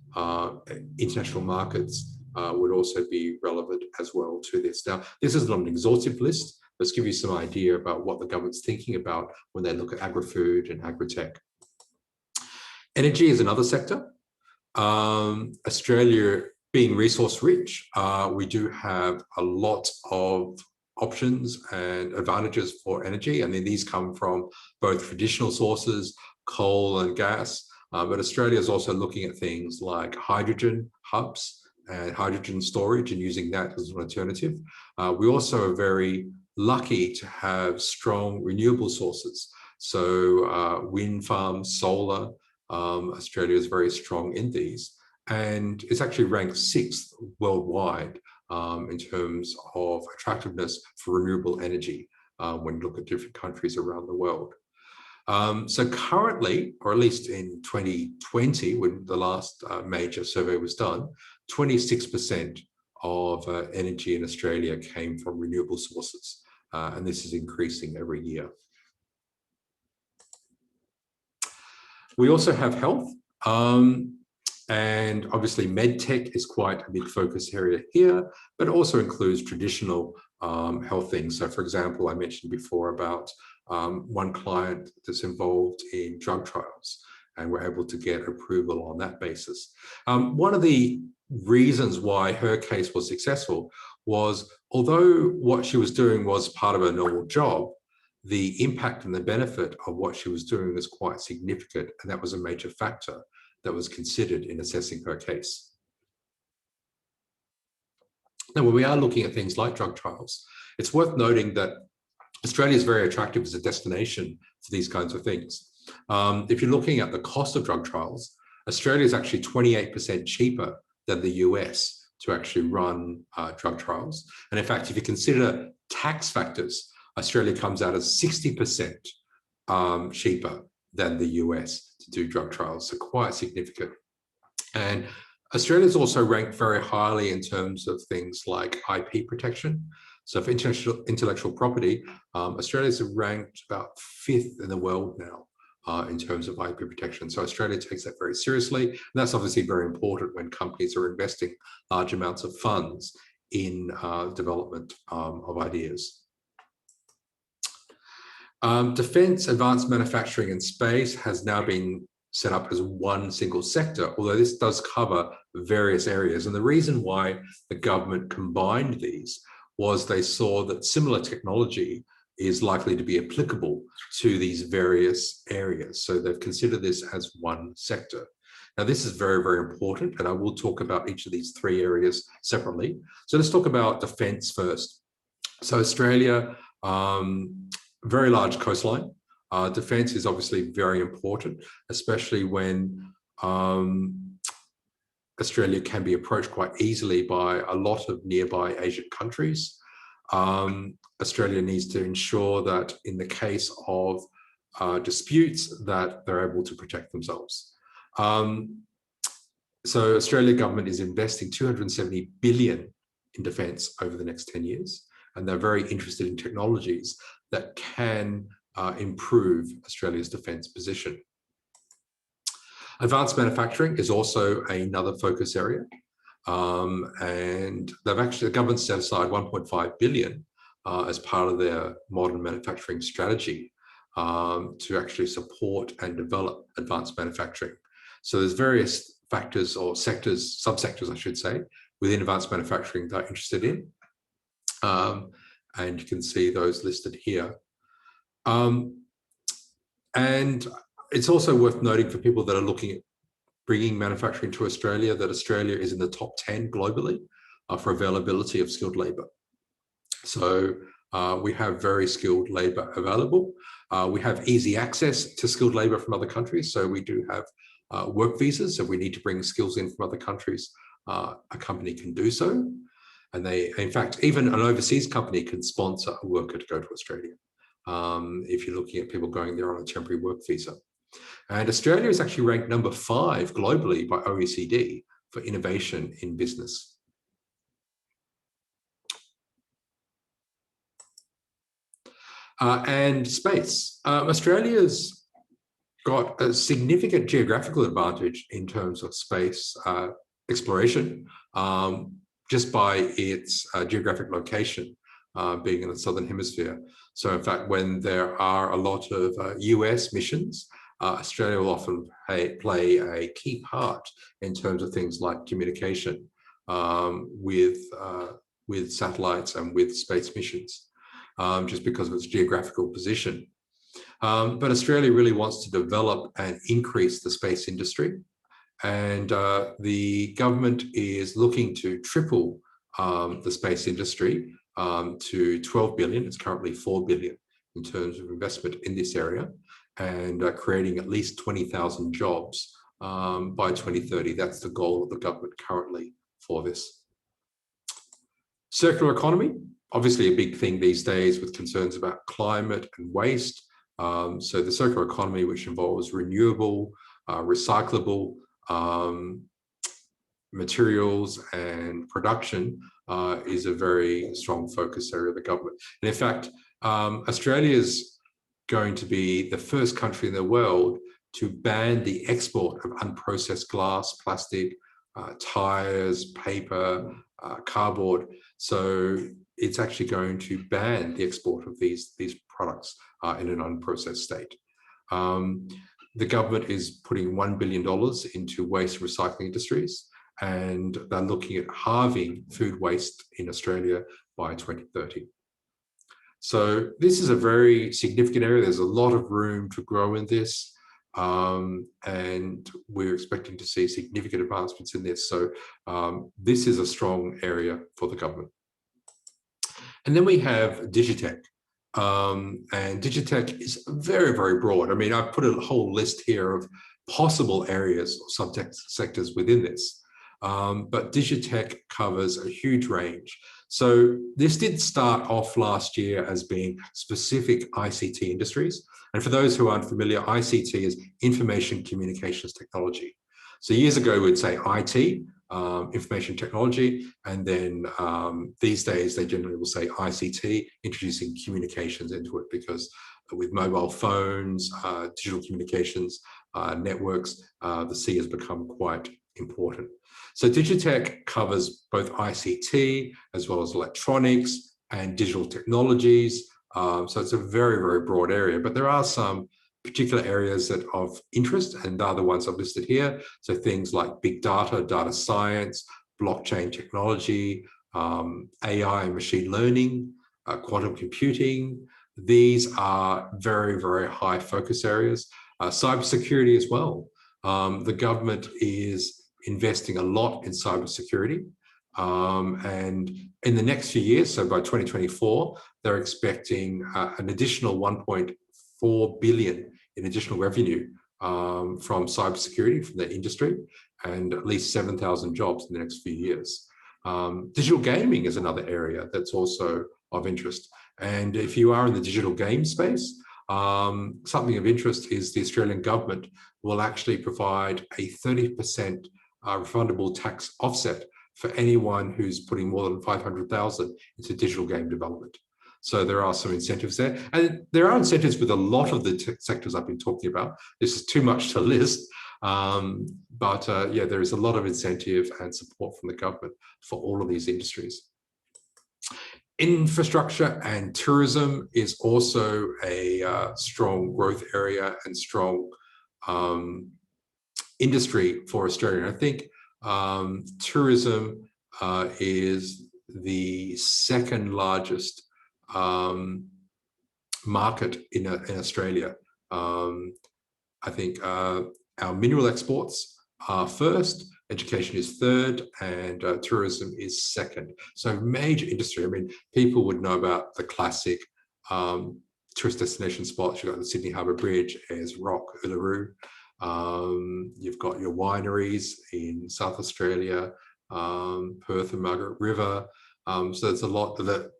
international markets, would also be relevant as well to this. Now, this is not an exhaustive list. Let's give you some idea about what the government's thinking about when they look at agri-food and agri-tech. Energy is another sector. Australia being resource rich, we do have a lot of options and advantages for energy. I mean, these come from both traditional sources, coal and gas, But Australia is also looking at things like hydrogen hubs and hydrogen storage and using that as an alternative. We also are very lucky to have strong renewable sources. So wind farms, solar, Australia is very strong in these. And it's actually ranked 6th worldwide in terms of attractiveness for renewable energy when you look at different countries around the world. So currently, or at least in 2020, when the last major survey was done, 26% of energy in Australia came from renewable sources. And this is increasing every year. We also have health. And obviously medtech is quite a big focus area here, but it also includes traditional health things. So for example, I mentioned before about one client that's involved in drug trials, and we're able to get approval on that basis. One of the reasons why her case was successful was, although what she was doing was part of her normal job, the impact and the benefit of what she was doing was quite significant, and that was a major factor that was considered in assessing her case. Now, when we are looking at things like drug trials, it's worth noting that Australia is very attractive as a destination for these kinds of things. If you're looking at the cost of drug trials, Australia is actually 28% cheaper than the US to actually run drug trials. And in fact, if you consider tax factors, Australia comes out as 60% cheaper than the US to do drug trials, so quite significant. And Australia is also ranked very highly in terms of things like IP protection. So for intellectual property, Australia is ranked about 5th in the world now in terms of IP protection. So Australia takes that very seriously. And that's obviously very important when companies are investing large amounts of funds in development of ideas. Defence, advanced manufacturing and space has now been set up as one single sector, although this does cover various areas. And the reason why the government combined these was they saw that similar technology is likely to be applicable to these various areas. So they've considered this as one sector. Now, this is very, very important, and I will talk about each of these 3 areas separately. So let's talk about defence first. So Australia, very large coastline. Defence is obviously very important, especially when Australia can be approached quite easily by a lot of nearby Asian countries. Australia needs to ensure that in the case of disputes that they're able to protect themselves. So Australia government is investing 270 billion in defence over the next 10 years. And they're very interested in technologies that can improve Australia's defence position. Advanced manufacturing is also another focus area. And the government set aside 1.5 billion as part of their modern manufacturing strategy to actually support and develop advanced manufacturing. So there's various factors or sectors, subsectors, I should say, within advanced manufacturing that I'm interested in. And you can see those listed here. And it's also worth noting for people that are looking at bringing manufacturing to Australia, that Australia is in the top 10 globally for availability of skilled labour. So we have very skilled labour available. We have easy access to skilled labour from other countries. So we do have work visas. So if we need to bring skills in from other countries, a company can do so. And they, in fact, even an overseas company can sponsor a worker to go to Australia if you're looking at people going there on a temporary work visa. And Australia is actually ranked number 5 globally by OECD for innovation in business. And space. Australia's got a significant geographical advantage in terms of space exploration, just by its geographic location, being in the Southern Hemisphere. So in fact, when there are a lot of US missions, Australia will often play a key part in terms of things like communication with satellites and with space missions, just because of its geographical position. But Australia really wants to develop and increase the space industry. And the government is looking to triple the space industry to 12 billion. It's currently 4 billion in terms of investment in this area, and creating at least 20,000 jobs by 2030. That's the goal of the government currently for this. Circular economy, obviously a big thing these days with concerns about climate and waste. So the circular economy, which involves renewable, recyclable materials and production, is a very strong focus area of the government. And in fact, Australia is going to be the first country in the world to ban the export of unprocessed glass, plastic, tires, paper, cardboard. So it's actually going to ban the export of these products in an unprocessed state. The government is putting $1 billion into waste recycling industries, and they're looking at halving food waste in Australia by 2030. So this is a very significant area. There's a lot of room to grow in this, and we're expecting to see significant advancements in this. So this is a strong area for the government. And then we have DigiTech. And DigiTech is very, very broad. I mean, I've put a whole list here of possible areas or subsectors within this. But DigiTech covers a huge range. So this did start off last year as being specific ICT industries. And for those who aren't familiar, ICT is information communications technology. So years ago, we'd say IT, information technology, and then these days they generally will say ICT, introducing communications into it, because with mobile phones, digital communications, networks, the C has become quite important. So DigiTech covers both ICT as well as electronics and digital technologies. So it's a very, very broad area, but there are some particular areas that of interest, and they're the ones I've listed here. So things like big data, data science, blockchain technology, AI and machine learning, quantum computing. These are very, very high focus areas. Cybersecurity as well. The government is investing a lot in cybersecurity. And in the next few years, so by 2024, they're expecting an additional 1.4 billion in additional revenue from cybersecurity, from the industry, and at least 7,000 jobs in the next few years. Digital gaming is another area that's also of interest. And if you are in the digital game space, something of interest is the Australian government will actually provide a 30% refundable tax offset for anyone who's putting more than 500,000 into digital game development. So there are some incentives there. And there are incentives with a lot of the sectors I've been talking about. This is too much to list. But yeah, there is a lot of incentive and support from the government for all of these industries. Infrastructure and tourism is also a strong growth area and strong industry for Australia. And I think tourism is the second largest market in Australia. I think our mineral exports are first, education is third, and tourism is second. So major industry. I mean, people would know about the classic tourist destination spots. You've got the Sydney Harbour Bridge, Ayers Rock, Uluru. You've got your wineries in South Australia, Perth and Margaret River. So there's a lot of the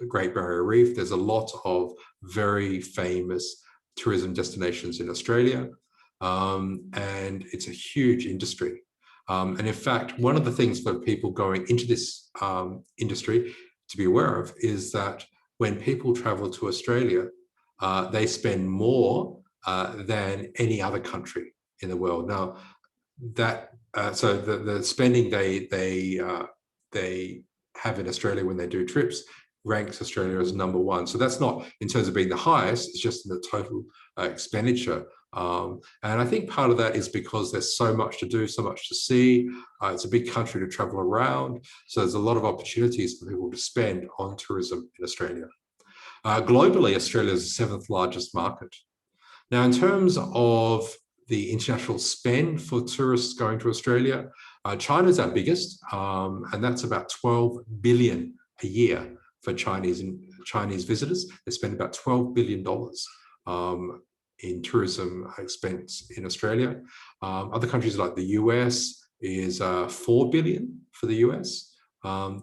Great Barrier Reef. There's a lot of very famous tourism destinations in Australia. And it's a huge industry. And in fact, one of the things for people going into this industry to be aware of is that when people travel to Australia, they spend more than any other country in the world. Now, that so the spending they have in Australia when they do trips ranks Australia as #1. So that's not in terms of being the highest, it's just in the total expenditure. And I think part of that is because there's so much to do, so much to see. It's a big country to travel around. So there's a lot of opportunities for people to spend on tourism in Australia. Globally, Australia is the seventh largest market. Now, in terms of the international spend for tourists going to Australia, China is our biggest, and that's about 12 billion a year for Chinese visitors. They spend about $12 billion in tourism expense in Australia. Other countries like the US is 4 billion for the US.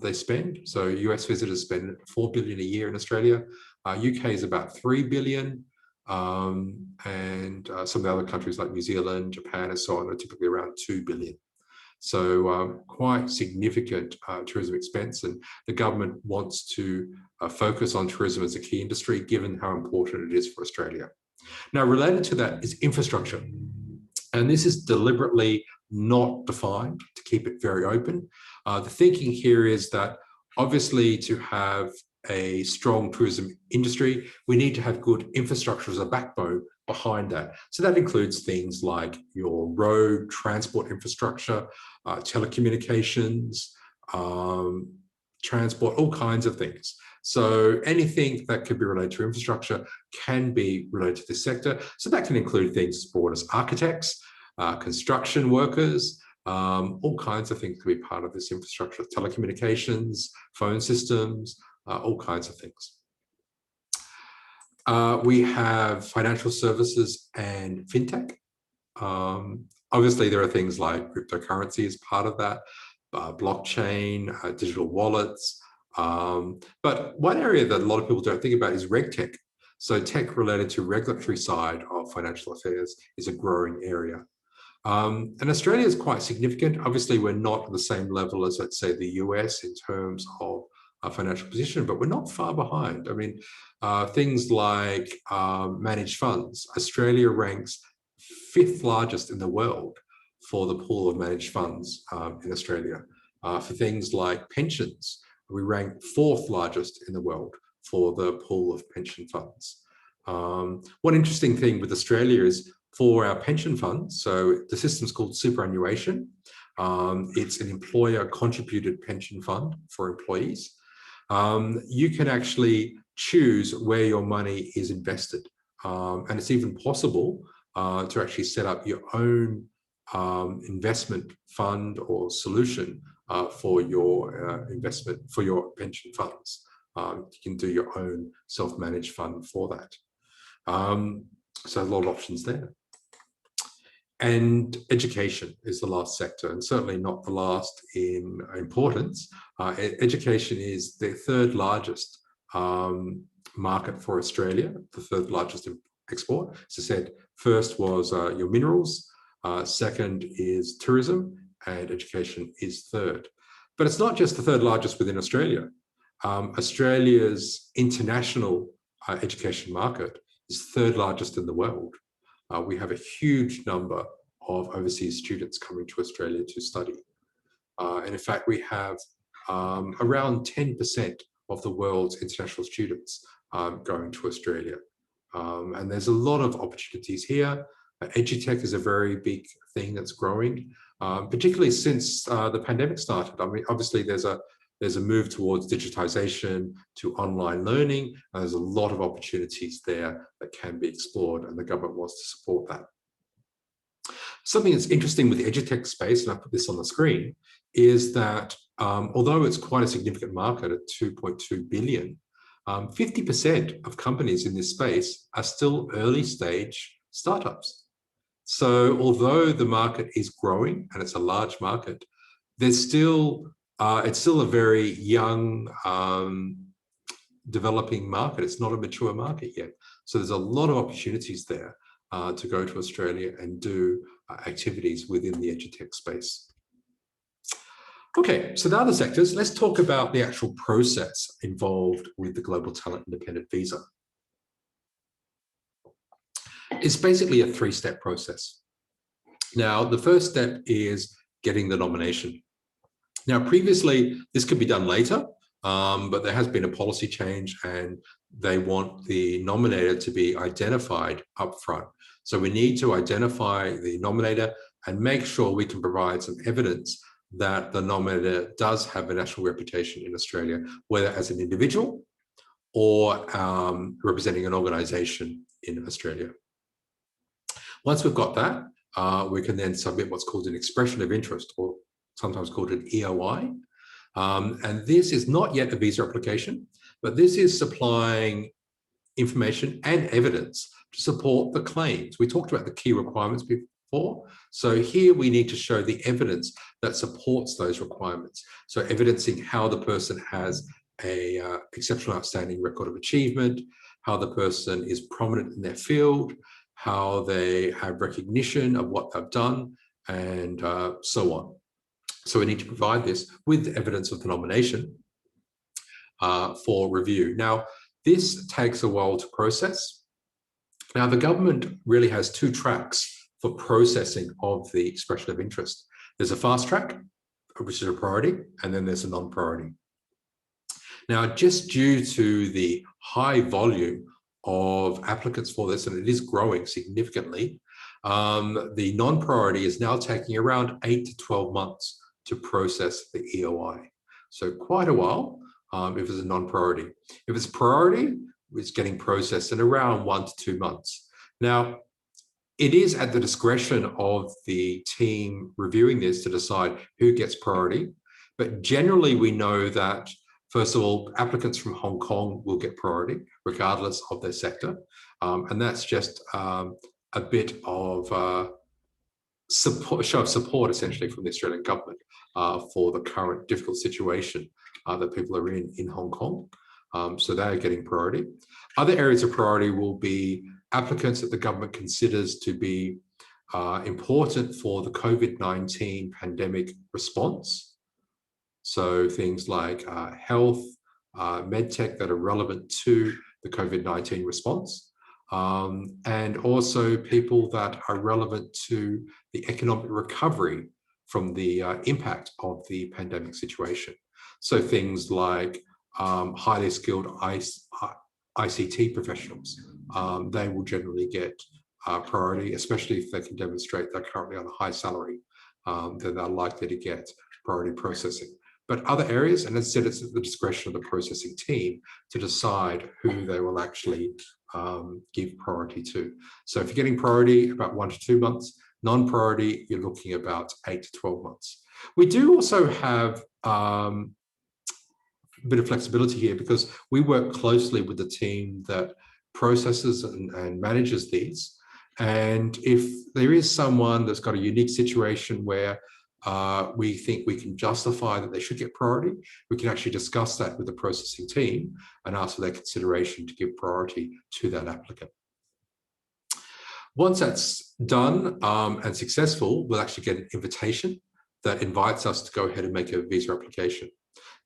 They spend. So US visitors spend 4 billion a year in Australia. UK is about 3 billion. And some of the other countries like New Zealand, Japan, and so on are typically around 2 billion. So quite significant tourism expense, and the government wants to focus on tourism as a key industry, given how important it is for Australia. Now, related to that is infrastructure, and this is deliberately not defined to keep it very open. The thinking here is that obviously to have a strong tourism industry, we need to have good infrastructure as a backbone behind that. So that includes things like your road, transport infrastructure, telecommunications, transport, all kinds of things. So anything that could be related to infrastructure can be related to this sector. So that can include things as broad as architects, construction workers, all kinds of things can be part of this infrastructure, telecommunications, phone systems, all kinds of things. We have financial services and FinTech. Obviously, there are things like cryptocurrency as part of that, blockchain, digital wallets. But one area that a lot of people don't think about is RegTech. So tech related to regulatory side of financial affairs is a growing area. And Australia is quite significant. Obviously, we're not at the same level as, let's say, the US in terms of our financial position, but we're not far behind. I mean, things like managed funds. Australia ranks 5th largest in the world for the pool of managed funds in Australia. For things like pensions, we rank 4th largest in the world for the pool of pension funds. One interesting thing with Australia is for our pension funds, so the system's called superannuation. It's an employer contributed pension fund for employees. You can actually choose where your money is invested. And it's even possible to actually set up your own investment fund or solution for your investment, for your pension funds. You can do your own self-managed fund for that. So a lot of options there. And education is the last sector, and certainly not the last in importance. Education is the 3rd largest market for Australia, the 3rd largest export. As I said, first was your minerals, second is tourism, and education is 3rd. But it's not just the 3rd largest within Australia. Australia's international education market is 3rd largest in the world. We have a huge number of overseas students coming to Australia to study. And in fact, we have around 10% of the world's international students going to Australia. And there's a lot of opportunities here. EduTech is a very big thing that's growing, particularly since the pandemic started. I mean, obviously there's a move towards digitization to online learning, and there's a lot of opportunities there that can be explored, and the government wants to support that. Something that's interesting with the EduTech space, and I put this on the screen, is that although it's quite a significant market at 2.2 billion, 50% of companies in this space are still early stage startups. So although the market is growing and it's a large market, there's still it's still a very young developing market. It's not a mature market yet. So there's a lot of opportunities there to go to Australia and do activities within the EduTech space. Okay, so the other sectors, let's talk about the actual process involved with the Global Talent Independent Visa. It's basically a 3-step process. Now, the first step is getting the nomination. Now, previously, this could be done later, but there has been a policy change and they want the nominator to be identified upfront. So we need to identify the nominator and make sure we can provide some evidence that the nominator does have a national reputation in Australia, whether as an individual or representing an organisation in Australia. Once we've got that, we can then submit what's called an expression of interest, or sometimes called an EOI. And this is not yet a visa application, but this is supplying information and evidence to support the claims. We talked about the key requirements before. So here we need to show the evidence that supports those requirements. So evidencing how the person has a exceptional outstanding record of achievement, how the person is prominent in their field, how they have recognition of what they've done, and so on. So we need to provide this with evidence of the nomination for review. Now, this takes a while to process. Now, the government really has two tracks for processing of the expression of interest. There's a fast track, which is a priority, and then there's a non-priority. Now, just due to the high volume of applicants for this, and it is growing significantly, the non-priority is now taking around 8 to 12 months to process the EOI. So quite a while if it's a non-priority. If it's priority, it's getting processed in around 1 to 2 months. Now, it is at the discretion of the team reviewing this to decide who gets priority. But generally, we know that, first of all, applicants from Hong Kong will get priority, regardless of their sector. And that's just a bit of show of support, essentially, from the Australian government for the current difficult situation that people are in Hong Kong. So they're getting priority. Other areas of priority will be applicants that the government considers to be important for the COVID-19 pandemic response. So things like health, medtech that are relevant to the COVID-19 response, and also people that are relevant to the economic recovery from the impact of the pandemic situation. So things like highly skilled ICT professionals, they will generally get priority, especially if they can demonstrate they're currently on a high salary, then they're likely to get priority processing. But other areas, and instead it's at the discretion of the processing team to decide who they will actually give priority to. So if you're getting priority, about 1 to 2 months, non-priority, you're looking about 8 to 12 months. We do also have a bit of flexibility here because we work closely with the team that processes and manages these. And if there is someone that's got a unique situation where we think we can justify that they should get priority, we can actually discuss that with the processing team and ask for their consideration to give priority to that applicant. Once that's done and successful, we'll actually get an invitation that invites us to go ahead and make a visa application.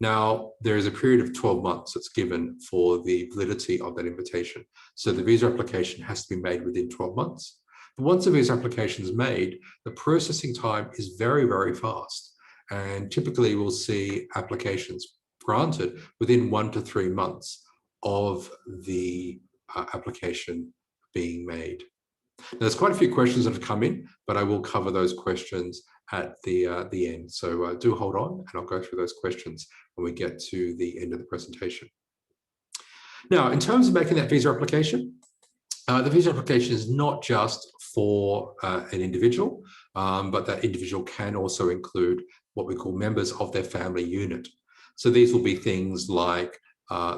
Now, there is a period of 12 months that's given for the validity of that invitation. So the visa application has to be made within 12 months. But once a visa application is made, the processing time is very, very fast. And typically we'll see applications granted within 1 to 3 months of the application being made. Now, there's quite a few questions that have come in, but I will cover those questions at the end. So do hold on and I'll go through those questions when we get to the end of the presentation. Now, in terms of making that visa application, the visa application is not just for an individual, but that individual can also include what we call members of their family unit. So these will be things like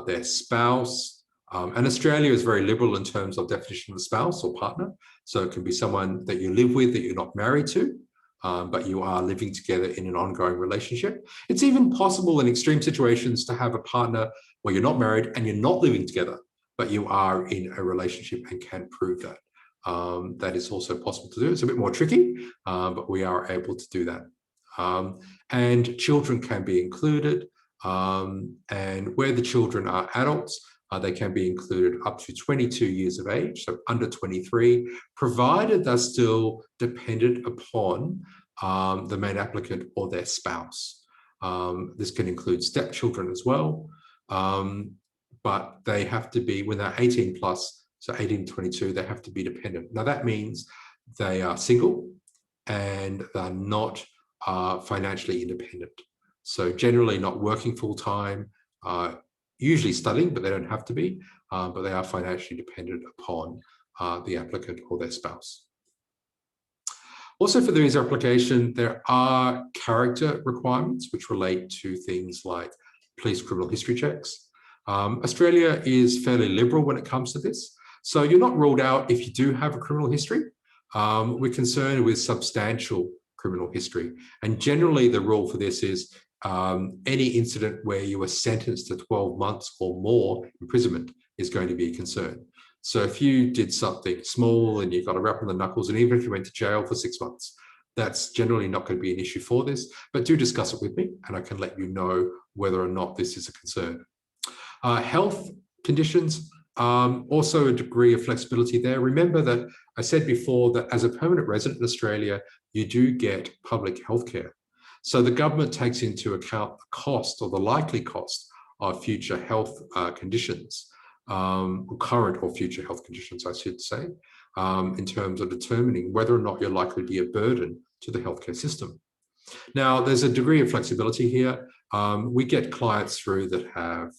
their spouse, and Australia is very liberal in terms of definition of spouse or partner. So it can be someone that you live with that you're not married to, but you are living together in an ongoing relationship. It's even possible in extreme situations to have a partner where you're not married and you're not living together, but you are in a relationship and can prove that. That is also possible to do. It's a bit more tricky, but we are able to do that. And children can be included. And where the children are adults, they can be included up to 22 years of age, so under 23, provided they're still dependent upon the main applicant or their spouse. This can include stepchildren as well, but they have to be, when they're 18 plus, so 18 to 22, they have to be dependent. Now that means they are single and they're not financially independent. So generally not working full time, usually studying, but they don't have to be, but they are financially dependent upon the applicant or their spouse. Also for the visa application, there are character requirements which relate to things like police criminal history checks. Australia is fairly liberal when it comes to this. So you're not ruled out if you do have a criminal history. We're concerned with substantial criminal history. And generally the rule for this is any incident where you were sentenced to 12 months or more imprisonment is going to be a concern. So if you did something small and you got a rap on the knuckles, and even if you went to jail for 6 months, that's generally not going to be an issue for this, but do discuss it with me and I can let you know whether or not this is a concern. Health conditions, also a degree of flexibility there. Remember that I said before that as a permanent resident in Australia, you do get public health care. So the government takes into account the cost or the likely cost of future health conditions, current or future health conditions, I should say, in terms of determining whether or not you're likely to be a burden to the healthcare system. Now, there's a degree of flexibility here. We get clients through that have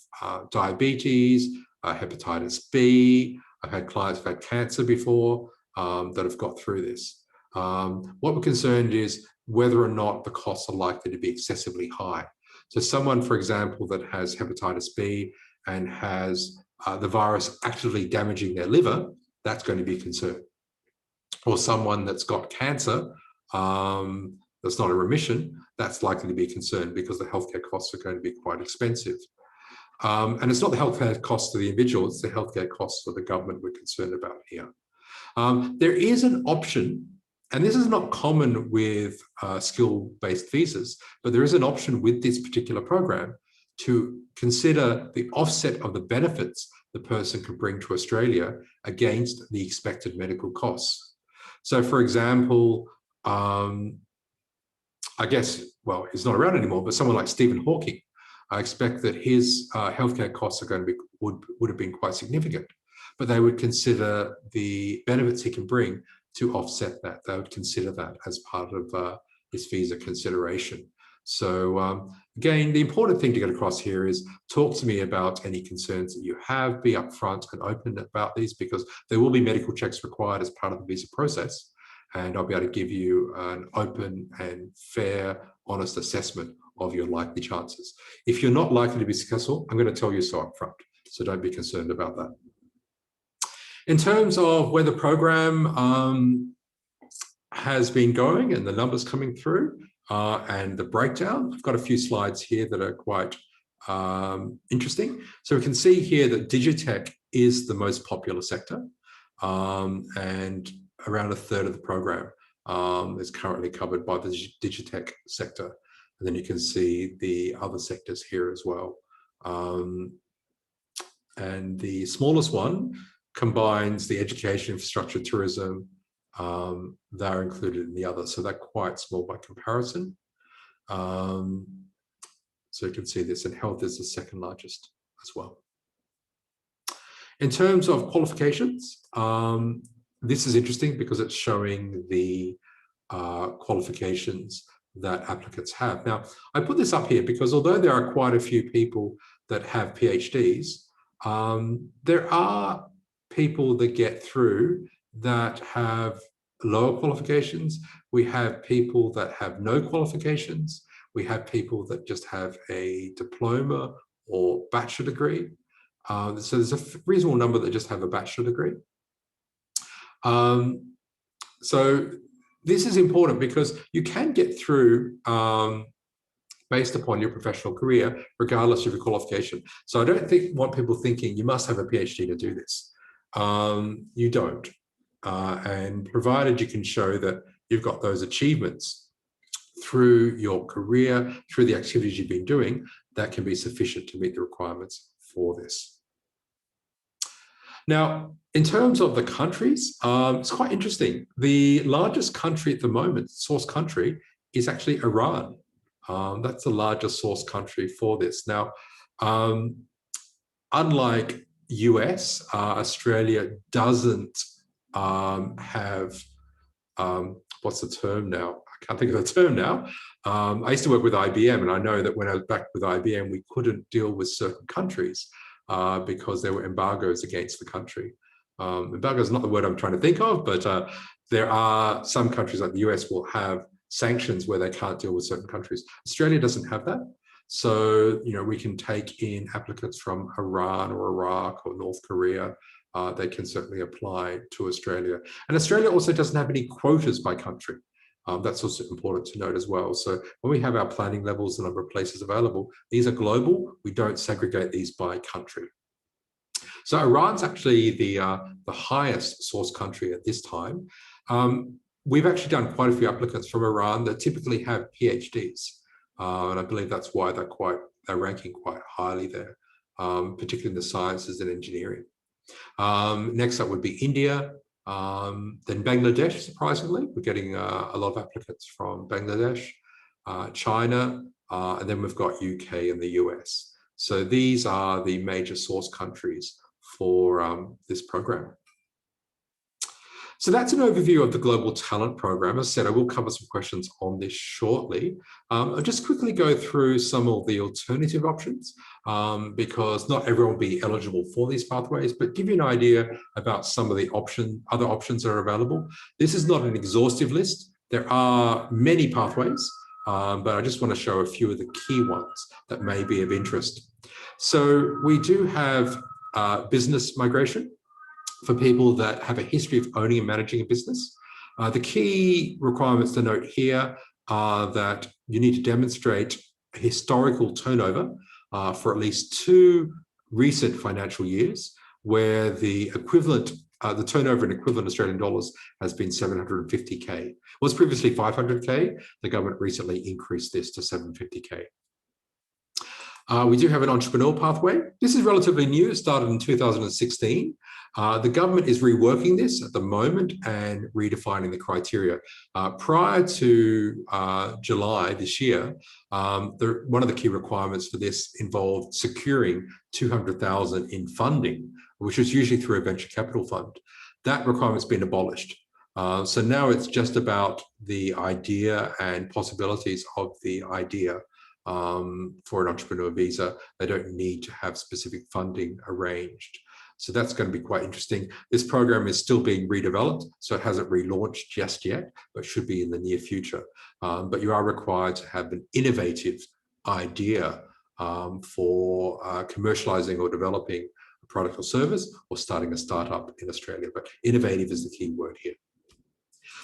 diabetes, hepatitis B. I've had clients who've had cancer before that have got through this. What we're concerned is whether or not the costs are likely to be excessively high. So someone, for example, that has hepatitis B and has the virus actively damaging their liver, that's going to be a concern. Or someone that's got cancer that's not in remission, that's likely to be a concern because the healthcare costs are going to be quite expensive. And it's not the healthcare costs of the individual, it's the healthcare costs of the government we're concerned about here. There is an option, and this is not common with skill-based visas, but there is an option with this particular program to consider the offset of the benefits the person can bring to Australia against the expected medical costs. So for example, I guess, well, he's not around anymore, but someone like Stephen Hawking, I expect that his healthcare costs are going to be, would have been quite significant, but they would consider the benefits he can bring to offset that. They would consider that as part of his visa consideration. So again, the important thing to get across here is talk to me about any concerns that you have, be upfront and open about these, because there will be medical checks required as part of the visa process. And I'll be able to give you an open and fair, honest assessment of your likely chances. If you're not likely to be successful, I'm going to tell you so upfront. So don't be concerned about that. In terms of where the program has been going and the numbers coming through and the breakdown, I've got a few slides here that are quite interesting. So we can see here that DigiTech is the most popular sector, and around a third of the program is currently covered by the DigiTech sector. And then you can see the other sectors here as well. And the smallest one combines the education, infrastructure, tourism. They're included in the other, so they're quite small by comparison. So you can see this, and health is the second largest as well. In terms of qualifications, this is interesting because it's showing the qualifications that applicants have. Now, I put this up here because although there are quite a few people that have PhDs, there are people that get through that have lower qualifications. We have people that have no qualifications. We have people that just have a diploma or bachelor degree. So there's a reasonable number that just have a bachelor degree. So this is important because you can get through based upon your professional career, regardless of your qualification. So I don't want people thinking you must have a PhD to do this. You don't. And provided you can show that you've got those achievements through your career, through the activities you've been doing, that can be sufficient to meet the requirements for this. Now, in terms of the countries, it's quite interesting. The largest country at the moment, source country, is actually Iran. That's the largest source country for this. Now, unlike US, Australia doesn't have, what's the term now? I can't think of the term now. I used to work with IBM, and I know that when I was back with IBM, we couldn't deal with certain countries because there were embargoes against the country. Embargo is not the word I'm trying to think of, but there are some countries like the US will have sanctions where they can't deal with certain countries. Australia doesn't have that. So, we can take in applicants from Iran or Iraq or North Korea. They can certainly apply to Australia. And Australia also doesn't have any quotas by country. That's also important to note as well. So when we have our planning levels, the number of places available, these are global. We don't segregate these by country. So Iran's actually the highest source country at this time. We've actually done quite a few applicants from Iran that typically have PhDs. And I believe that's why they're ranking quite highly there, particularly in the sciences and engineering. Next up would be India, then Bangladesh, surprisingly. We're getting a lot of applicants from Bangladesh, China, and then we've got UK and the US. So these are the major source countries for this program. So that's an overview of the Global Talent Program. As I said, I will cover some questions on this shortly. I'll just quickly go through some of the alternative options because not everyone will be eligible for these pathways, but give you an idea about some of the other options that are available. This is not an exhaustive list. There are many pathways, but I just want to show a few of the key ones that may be of interest. So we do have business migration for people that have a history of owning and managing a business. The key requirements to note here are that you need to demonstrate a historical turnover for at least 2 recent financial years where the equivalent, the turnover in equivalent Australian dollars has been 750K. It was previously 500K. The government recently increased this to 750K. We do have an entrepreneur pathway. This is relatively new. It started in 2016. The government is reworking this at the moment and redefining the criteria. Prior to July this year, one of the key requirements for this involved securing 200,000 in funding, which is usually through a venture capital fund. That requirement's been abolished. So now it's just about the idea and possibilities of the idea. For an entrepreneur visa, they don't need to have specific funding arranged. So that's going to be quite interesting. This program is still being redeveloped, so it hasn't relaunched just yet, but should be in the near future. But you are required to have an innovative idea for commercializing or developing a product or service or starting a startup in Australia. But innovative is the key word here.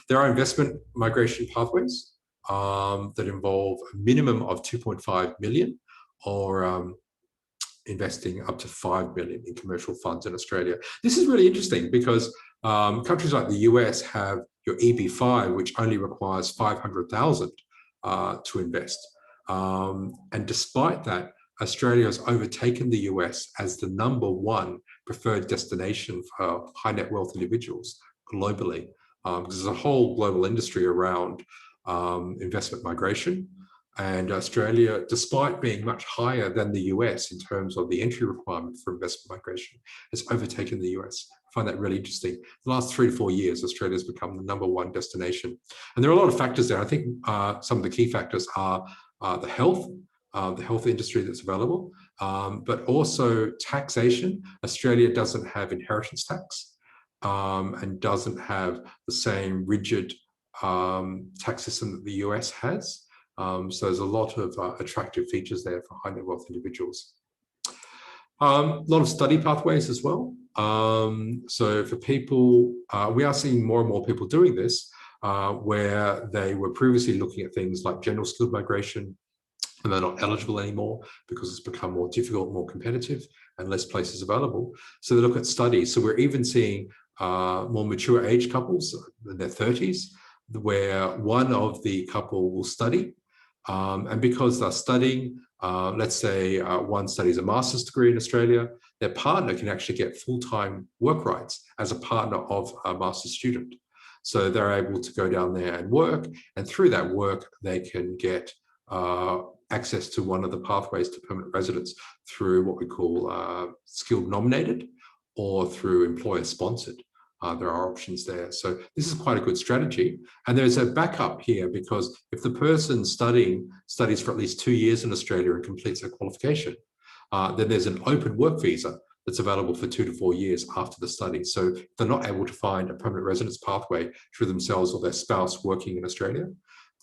There are investment migration pathways that involve a minimum of 2.5 million or investing up to 5 million in commercial funds in Australia. This is really interesting because countries like the US have your EB5, which only requires 500,000 to invest. And despite that, Australia has overtaken the US as the #1 preferred destination for high net wealth individuals globally. Because there's a whole global industry around investment migration. And Australia, despite being much higher than the US in terms of the entry requirement for investment migration, has overtaken the US. I find that really interesting. The last 3 to 4 years, Australia has become the #1 destination. And there are a lot of factors there. I think some of the key factors are the health industry that's available, but also taxation. Australia doesn't have inheritance tax and doesn't have the same rigid tax system that the US has. So there's a lot of attractive features there for high net wealth individuals. A lot of study pathways as well. So for people, we are seeing more and more people doing this, where they were previously looking at things like general skilled migration, and they're not eligible anymore because it's become more difficult, more competitive, and less places available. So they look at studies. So we're even seeing more mature age couples in their 30s, where one of the couple will study. And because they're studying, let's say one studies a master's degree in Australia, their partner can actually get full-time work rights as a partner of a master's student. So they're able to go down there and work, and through that work, they can get access to one of the pathways to permanent residence through what we call skilled nominated or through employer sponsored. there are options there. So this is quite a good strategy. And there's a backup here, because if the person studies for at least 2 years in Australia and completes their qualification, then there's an open work visa that's available for 2 to 4 years after the study. So if they're not able to find a permanent residence pathway through themselves or their spouse working in Australia,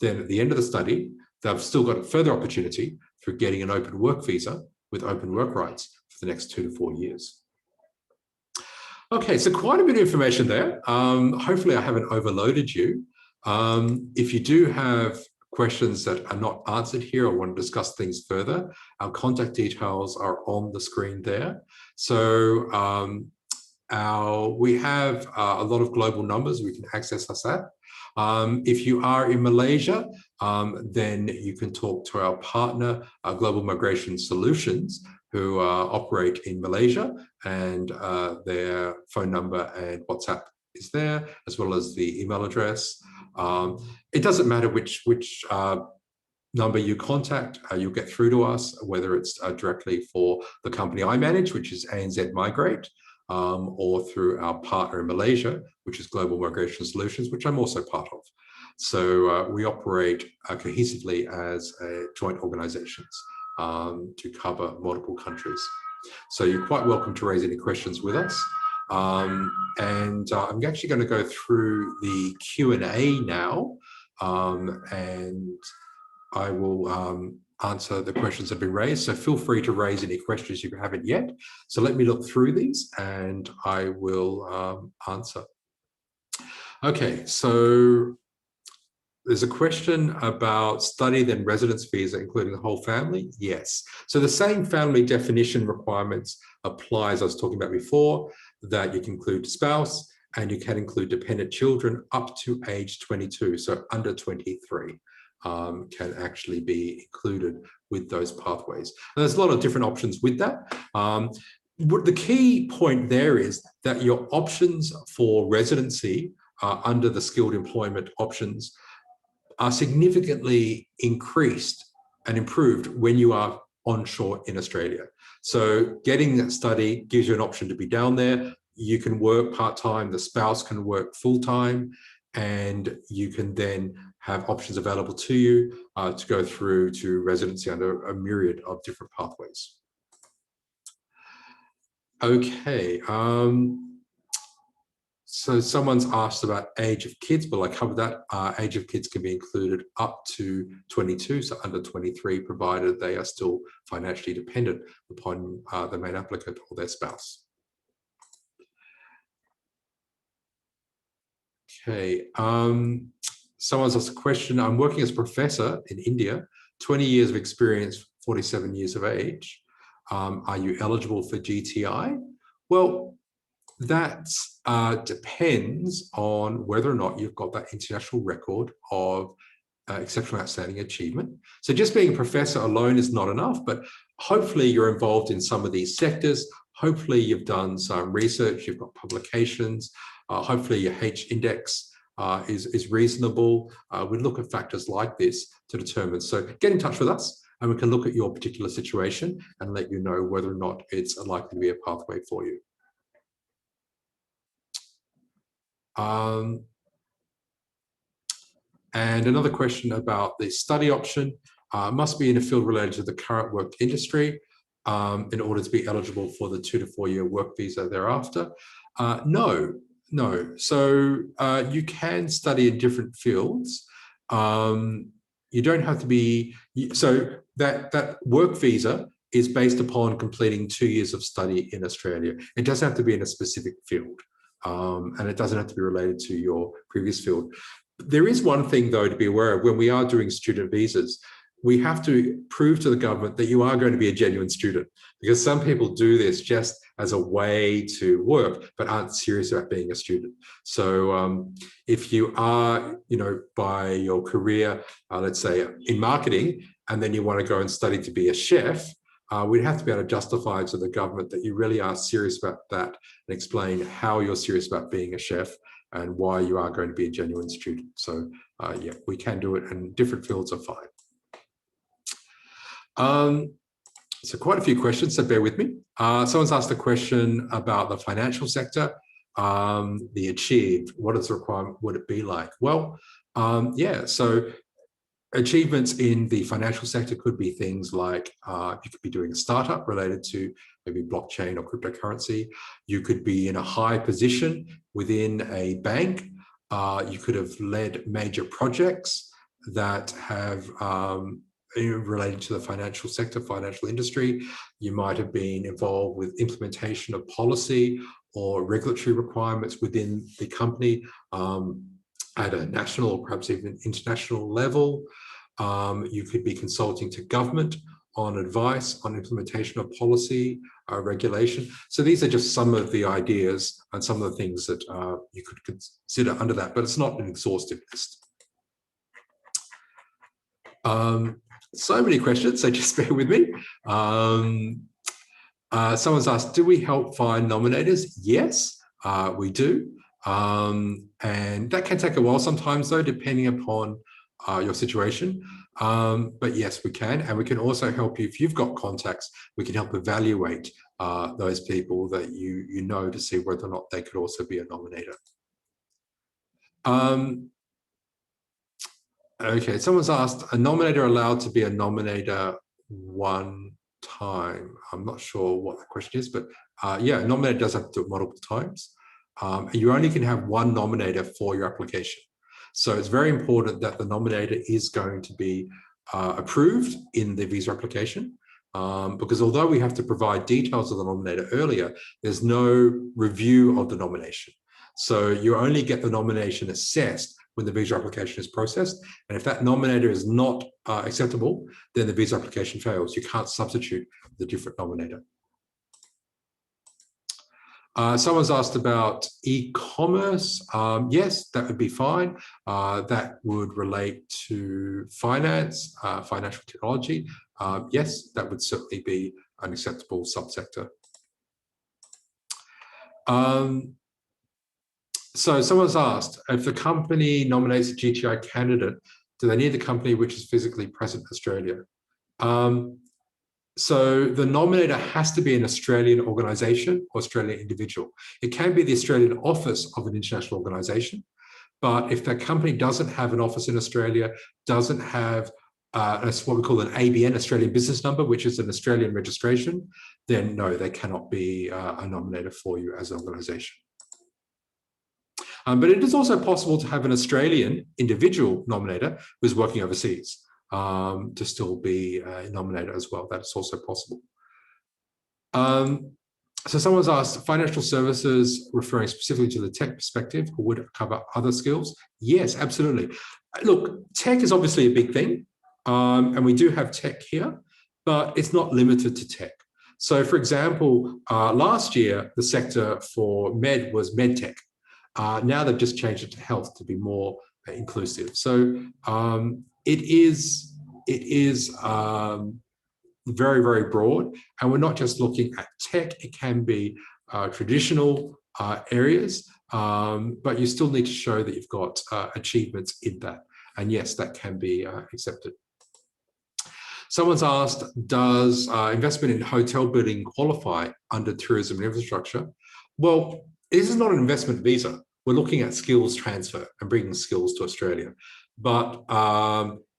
then at the end of the study, they've still got a further opportunity for getting an open work visa with open work rights for the next 2 to 4 years. Okay, so quite a bit of information there. Hopefully I haven't overloaded you. If you do have questions that are not answered here or want to discuss things further, our contact details are on the screen there. So we have a lot of global numbers we can access us at. If you are in Malaysia, then you can talk to our partner, Global Migration Solutions, who operate in Malaysia, and their phone number and WhatsApp is there, as well as the email address. It doesn't matter which number you contact, you'll get through to us, whether it's directly for the company I manage, which is Anz Migrate, or through our partner in Malaysia, which is Global Migration Solutions, which I'm also part of. So we operate cohesively as joint organizations to cover multiple countries. So you're quite welcome to raise any questions with us. I'm actually going to go through the Q&A now, and I will answer the questions that have been raised. So feel free to raise any questions you haven't yet. So let me look through these and I will answer. Okay, so there's a question about study then residence visa, including the whole family. Yes. So the same family definition requirements apply as I was talking about before, that you can include spouse and you can include dependent children up to age 22. So under 23 can actually be included with those pathways. And there's a lot of different options with that. The key point there is that your options for residency under the skilled employment options are significantly increased and improved when you are onshore in Australia. So getting that study gives you an option to be down there. You can work part-time, the spouse can work full-time, and you can then have options available to you to go through to residency under a myriad of different pathways. Okay. So someone's asked about age of kids, but I covered that. Age of kids can be included up to 22, so under 23, provided they are still financially dependent upon the main applicant or their spouse. Okay, someone's asked a question. I'm working as a professor in India, 20 years of experience, 47 years of age. Are you eligible for GTI? Well, that depends on whether or not you've got that international record of exceptional outstanding achievement. So just being a professor alone is not enough, but hopefully you're involved in some of these sectors. Hopefully you've done some research, you've got publications. Hopefully your H index is reasonable. We look at factors like this to determine. So get in touch with us and we can look at your particular situation and let you know whether or not it's likely to be a pathway for you. And another question about the study option, must be in a field related to the current work industry in order to be eligible for the 2 to 4 year work visa thereafter. No. So you can study in different fields. You don't have to be, so that work visa is based upon completing 2 years of study in Australia. It doesn't have to be in a specific field. And it doesn't have to be related to your previous field. There is one thing, though, to be aware of. When we are doing student visas, we have to prove to the government that you are going to be a genuine student, because some people do this just as a way to work, but aren't serious about being a student. So if you are, by your career, let's say in marketing, and then you want to go and study to be a chef, we'd have to be able to justify to the government that you really are serious about that and explain how you're serious about being a chef and why you are going to be a genuine student. So yeah, we can do it, and different fields are fine. So quite a few questions, so bear with me. Someone's asked a question about the financial sector. the achieved, what is the requirement, would it be like? Well, yeah, so achievements in the financial sector could be things like you could be doing a startup related to maybe blockchain or cryptocurrency. You could be in a high position within a bank. You could have led major projects that have related to the financial sector, financial industry. You might have been involved with implementation of policy or regulatory requirements within the company at a national or perhaps even international level. You could be consulting to government on advice on implementation of policy, regulation. So these are just some of the ideas and some of the things that you could consider under that, but it's not an exhaustive list. So many questions, so just bear with me. Someone's asked, do we help find nominators? Yes, we do. And that can take a while sometimes though, depending upon your situation. But yes, we can. And we can also help you, if you've got contacts, we can help evaluate those people that you know to see whether or not they could also be a nominator. Okay, someone's asked, a nominator allowed to be a nominator one time? I'm not sure what the question is, but yeah, a nominator does have to do it multiple times. You only can have one nominator for your application. So it's very important that the nominator is going to be approved in the visa application, because although we have to provide details of the nominator earlier, there's no review of the nomination. So you only get the nomination assessed when the visa application is processed. And if that nominator is not acceptable, then the visa application fails. You can't substitute the different nominator. Someone's asked about e-commerce. Yes, that would be fine. That would relate to finance, financial technology. Yes, that would certainly be an acceptable subsector. So someone's asked, if the company nominates a GTI candidate, do they need the company which is physically present in Australia? So the nominator has to be an Australian organisation or Australian individual. It can be the Australian office of an international organisation, but if that company doesn't have an office in Australia, doesn't have what we call an ABN, Australian Business Number, which is an Australian registration, then no, they cannot be a nominator for you as an organisation. But it is also possible to have an Australian individual nominator who's working overseas to still be a nominator as well. That's also possible. So someone's asked, financial services referring specifically to the tech perspective, or would it cover other skills? Yes, absolutely. Look, tech is obviously a big thing, and we do have tech here, but it's not limited to tech. So for example, last year, the sector for med was medtech. Now they've just changed it to health to be more inclusive. So it is very, very broad. And we're not just looking at tech, it can be traditional areas, but you still need to show that you've got achievements in that. And yes, that can be accepted. Someone's asked, does investment in hotel building qualify under tourism and infrastructure? Well, this is not an investment visa. We're looking at skills transfer and bringing skills to Australia. But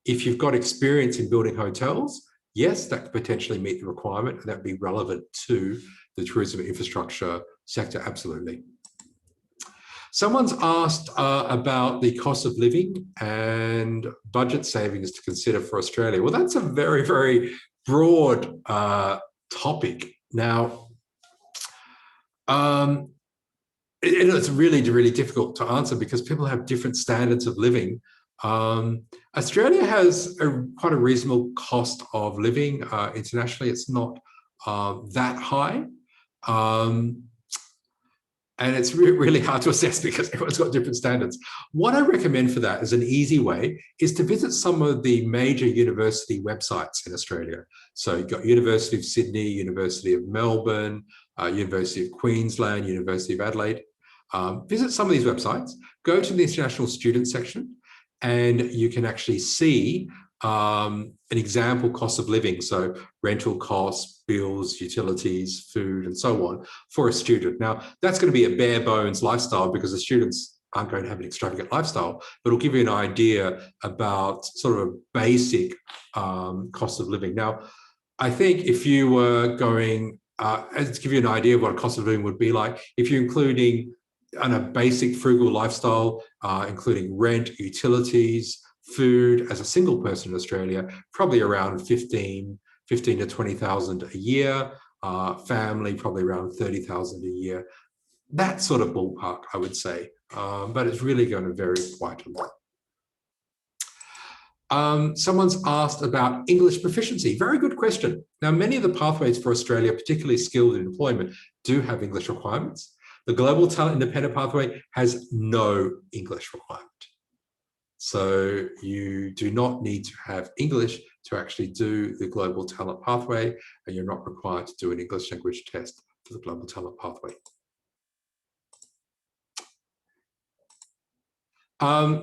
if you've got experience in building hotels, yes, that could potentially meet the requirement, and that would be relevant to the tourism and infrastructure sector, absolutely. Someone's asked about the cost of living and budget savings to consider for Australia. Well, that's a very, very broad topic. Now, it's really, really difficult to answer because people have different standards of living. Australia has quite a reasonable cost of living internationally. It's not that high. And it's really hard to assess because everyone's got different standards. What I recommend for that as an easy way is to visit some of the major university websites in Australia. So you've got University of Sydney, University of Melbourne, University of Queensland, University of Adelaide. Visit some of these websites, go to the international student section, and you can actually see an example cost of living, so rental costs, bills, utilities, food, and so on for a student. Now, that's going to be a bare bones lifestyle because the students aren't going to have an extravagant lifestyle, but it'll give you an idea about sort of a basic cost of living. Now, I think if you were going, to give you an idea of what a cost of living would be like, if you're including on a basic frugal lifestyle, including rent, utilities, food as a single person in Australia, probably around 15 to 20,000 a year, family probably around 30,000 a year. That sort of ballpark, I would say, but it's really going to vary quite a lot. Someone's asked about English proficiency. Very good question. Now, many of the pathways for Australia, particularly skilled in employment, do have English requirements. The Global Talent Independent Pathway has no English requirement. So you do not need to have English to actually do the Global Talent Pathway, and you're not required to do an English language test for the Global Talent Pathway.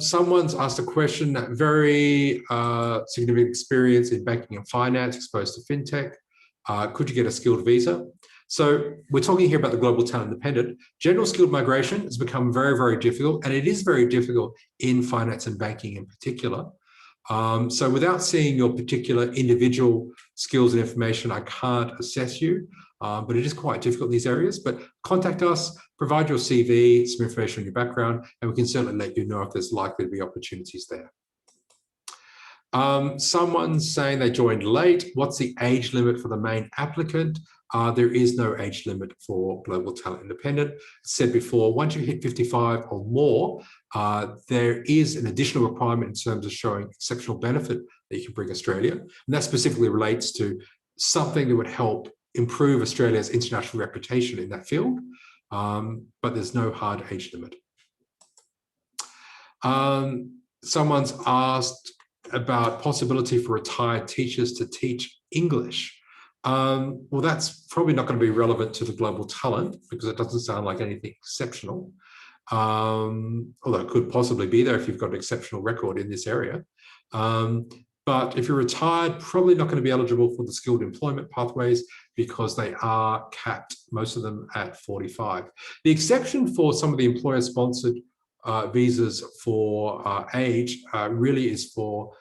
Someone's asked a question, very significant experience in banking and finance, exposed to FinTech. Could you get a skilled visa? So we're talking here about the Global Talent Independent. General skilled migration has become very, very difficult, and it is very difficult in finance and banking in particular. So without seeing your particular individual skills and information, I can't assess you, but it is quite difficult in these areas. But contact us, provide your CV, some information on your background, and we can certainly let you know if there's likely to be opportunities there. Someone's saying they joined late. What's the age limit for the main applicant? There is no age limit for Global Talent Independent. As said before, once you hit 55 or more, there is an additional requirement in terms of showing exceptional benefit that you can bring Australia. And that specifically relates to something that would help improve Australia's international reputation in that field, but there's no hard age limit. Someone's asked about possibility for retired teachers to teach English. Well, that's probably not going to be relevant to the global talent because it doesn't sound like anything exceptional. Although it could possibly be there if you've got an exceptional record in this area. But if you're retired, probably not going to be eligible for the skilled employment pathways because they are capped, most of them at 45. The exception for some of the employer-sponsored visas for age really is for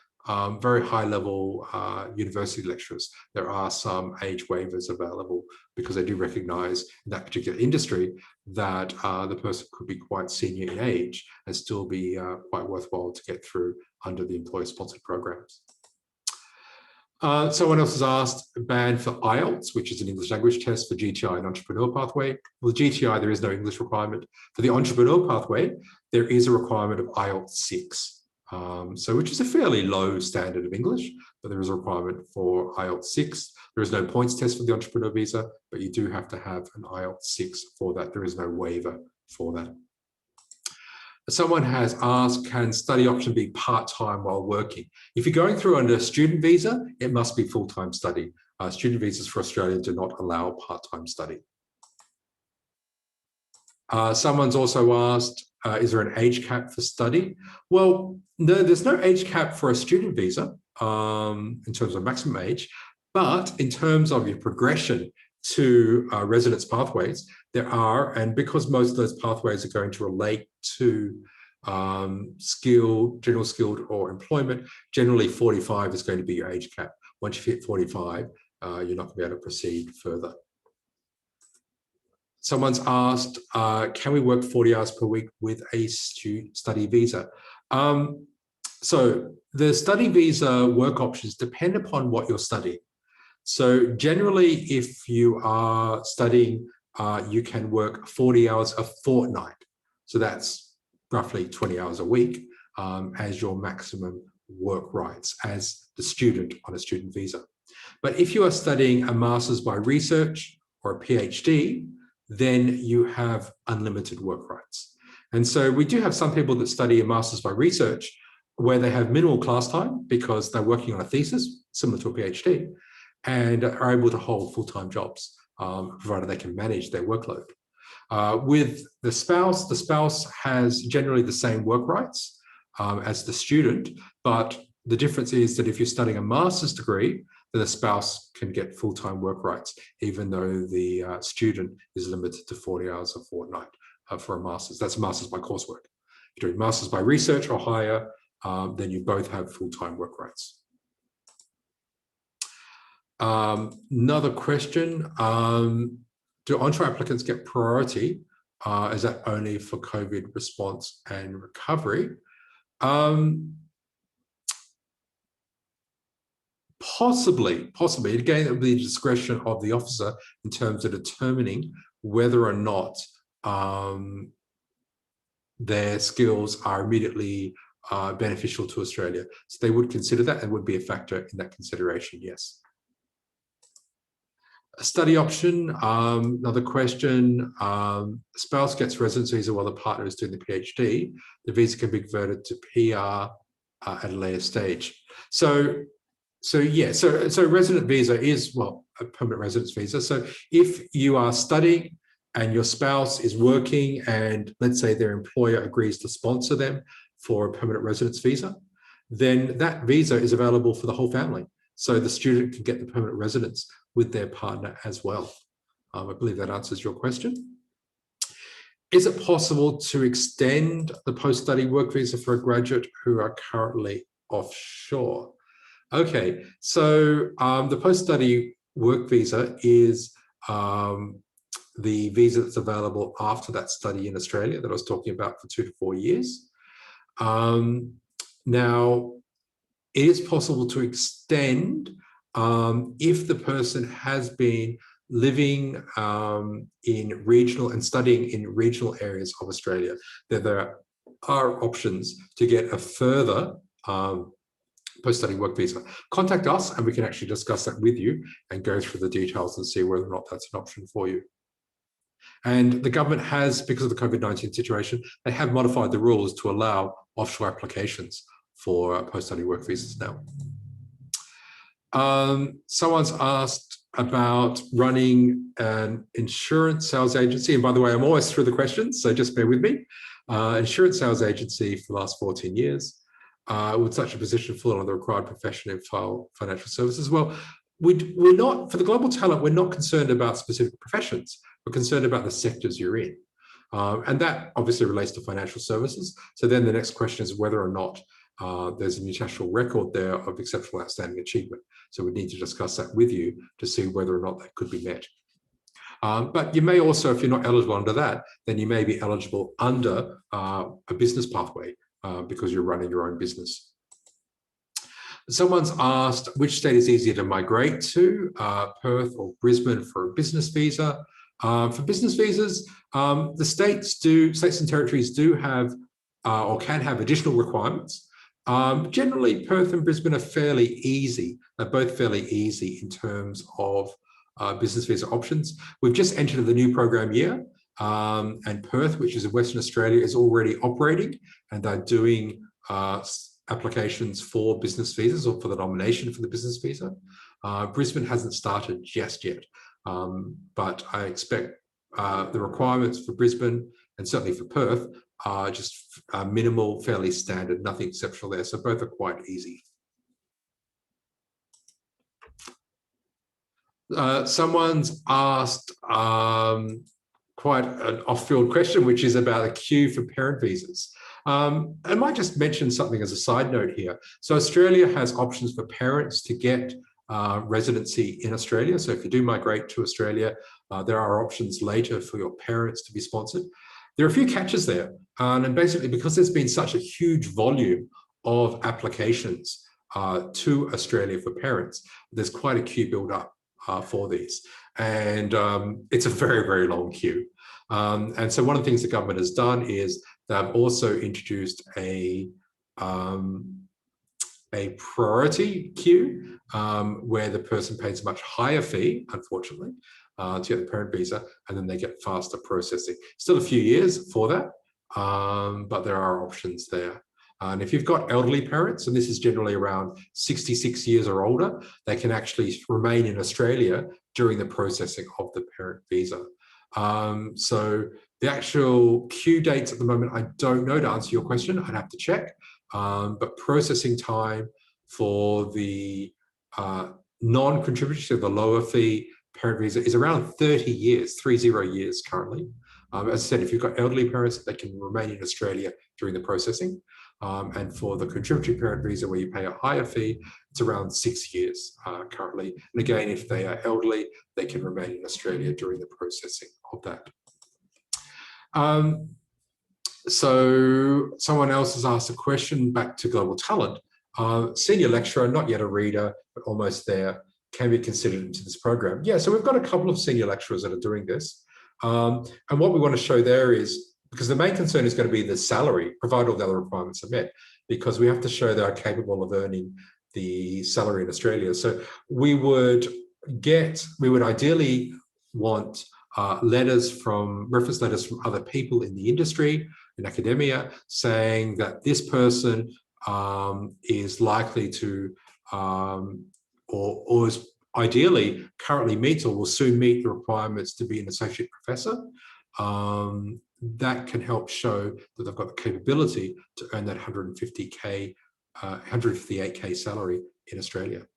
very high-level university lecturers. There are some age waivers available because they do recognize in that particular industry that the person could be quite senior in age and still be quite worthwhile to get through under the employer-sponsored programs. Someone else has asked a ban for IELTS, which is an English language test for GTI and entrepreneur pathway. Well, the GTI, there is no English requirement. For the entrepreneur pathway, there is a requirement of IELTS 6. So which is a fairly low standard of English, but there is a requirement for IELTS 6. There is no points test for the entrepreneur visa, but you do have to have an IELTS 6 for that. There is no waiver for that. Someone has asked, can study option be part-time while working? If you're going through under a student visa, it must be full-time study. Student visas for Australia do not allow part-time study. Someone's also asked, is there an age cap for study? Well, no, there's no age cap for a student visa in terms of maximum age, but in terms of your progression to residence pathways, there are, and because most of those pathways are going to relate to skilled, general skilled or employment, generally 45 is going to be your age cap. Once you hit 45, you're not going to be able to proceed further. Someone's asked, can we work 40 hours per week with a study visa? So the study visa work options depend upon what you're studying. So generally, if you are studying, you can work 40 hours a fortnight. So that's roughly 20 hours a week as your maximum work rights as the student on a student visa. But if you are studying a master's by research or a PhD, then you have unlimited work rights. And so we do have some people that study a master's by research where they have minimal class time because they're working on a thesis similar to a PhD and are able to hold full-time jobs, provided they can manage their workload. With the spouse has generally the same work rights as the student, but the difference is that if you're studying a master's degree, then the spouse can get full-time work rights, even though the student is limited to 40 hours a fortnight for a master's. That's a master's by coursework. If you're doing master's by research or higher, then you both have full-time work rights. Another question, do entre applicants get priority? Is that only for COVID response and recovery? Possibly. Again, it would be the discretion of the officer in terms of determining whether or not their skills are immediately beneficial to Australia. So they would consider that and would be a factor in that consideration, yes. A study option, another question, spouse gets residence visa while the partner is doing the PhD. The visa can be converted to PR at a later stage. So resident visa is, well, a permanent residence visa. So if you are studying and your spouse is working and let's say their employer agrees to sponsor them for a permanent residence visa, then that visa is available for the whole family. So the student can get the permanent residence with their partner as well. I believe that answers your question. Is it possible to extend the post-study work visa for a graduate who are currently offshore? Okay, so the post-study work visa is the visa that's available after that study in Australia that I was talking about for 2 to 4 years. Now, it is possible to extend if the person has been living in regional and studying in regional areas of Australia, that there are options to get a further post-study work visa. Contact us and we can actually discuss that with you and go through the details and see whether or not that's an option for you. And the government has, because of the COVID-19 situation, they have modified the rules to allow offshore applications for post-study work visas now. Someone's asked about running an insurance sales agency. And by the way, I'm always through the questions, so just bear with me. Insurance sales agency for the last 14 years. Would such a position fall under the required profession in financial services? Well, we're not, for the global talent, we're not concerned about specific professions. We're concerned about the sectors you're in. And that obviously relates to financial services. So then the next question is whether or not there's an international record there of exceptional outstanding achievement. So we need to discuss that with you to see whether or not that could be met. But you may also, if you're not eligible under that, then you may be eligible under a business pathway because you're running your own business. Someone's asked which state is easier to migrate to, Perth or Brisbane for a business visa. For business visas, the states and territories do have or can have additional requirements. Generally, Perth and Brisbane are fairly easy. They're both fairly easy in terms of business visa options. We've just entered the new program year, and Perth, which is in Western Australia, is already operating, and they're doing applications for business visas or for the nomination for the business visa. Brisbane hasn't started just yet, but I expect the requirements for Brisbane and certainly for Perth are just minimal, fairly standard, nothing exceptional there. So both are quite easy. Someone's asked quite an off-field question, which is about a queue for parent visas. I might just mention something as a side note here. So Australia has options for parents to get residency in Australia. So if you do migrate to Australia, there are options later for your parents to be sponsored. There are a few catches there. And basically, because there's been such a huge volume of applications to Australia for parents, there's quite a queue build up for these. And it's a very, very long queue. And so one of the things the government has done is they've also introduced a priority queue where the person pays a much higher fee, unfortunately, to get the parent visa, and then they get faster processing. Still a few years for that, but there are options there. And if you've got elderly parents, and this is generally around 66 years or older, they can actually remain in Australia during the processing of the parent visa. So the actual queue dates at the moment, I don't know to answer your question. I'd have to check. But processing time for the non-contributory, so the lower fee parent visa, is around 30 years, 30 years currently. As I said, if you've got elderly parents, they can remain in Australia during the processing. And for the contributory parent visa, where you pay a higher fee, it's around 6 years currently. And again, if they are elderly, they can remain in Australia during the processing of that. So someone else has asked a question back to Global Talent. Senior lecturer, not yet a reader, but almost there, can be considered into this program. Yeah, so we've got a couple of senior lecturers that are doing this. And what we want to show there is, because the main concern is going to be the salary, provided all the other requirements are met, because we have to show they are capable of earning the salary in Australia. So we would ideally want reference letters from other people in the industry, in academia, saying that this person is likely to, or is ideally currently meets or will soon meet the requirements to be an associate professor. That can help show that they've got the capability to earn that 158K salary in Australia.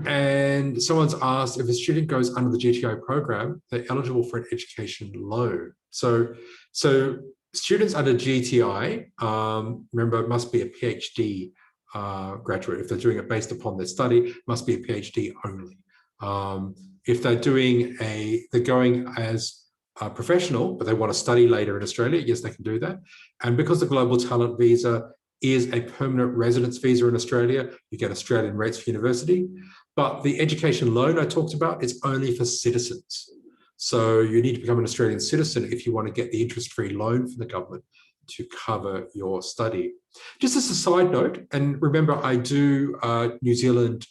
And someone's asked, if a student goes under the GTI program, they're eligible for an education loan. So students under GTI, remember, it must be a PhD graduate. If they're doing it based upon their study, it must be a PhD only. If they're going as a professional, but they want to study later in Australia, yes, they can do that. And because the Global Talent Visa is a permanent residence visa in Australia, you get Australian rates for university. But the education loan I talked about is only for citizens. So you need to become an Australian citizen if you want to get the interest-free loan from the government to cover your study. Just as a side note, and remember, I do New Zealand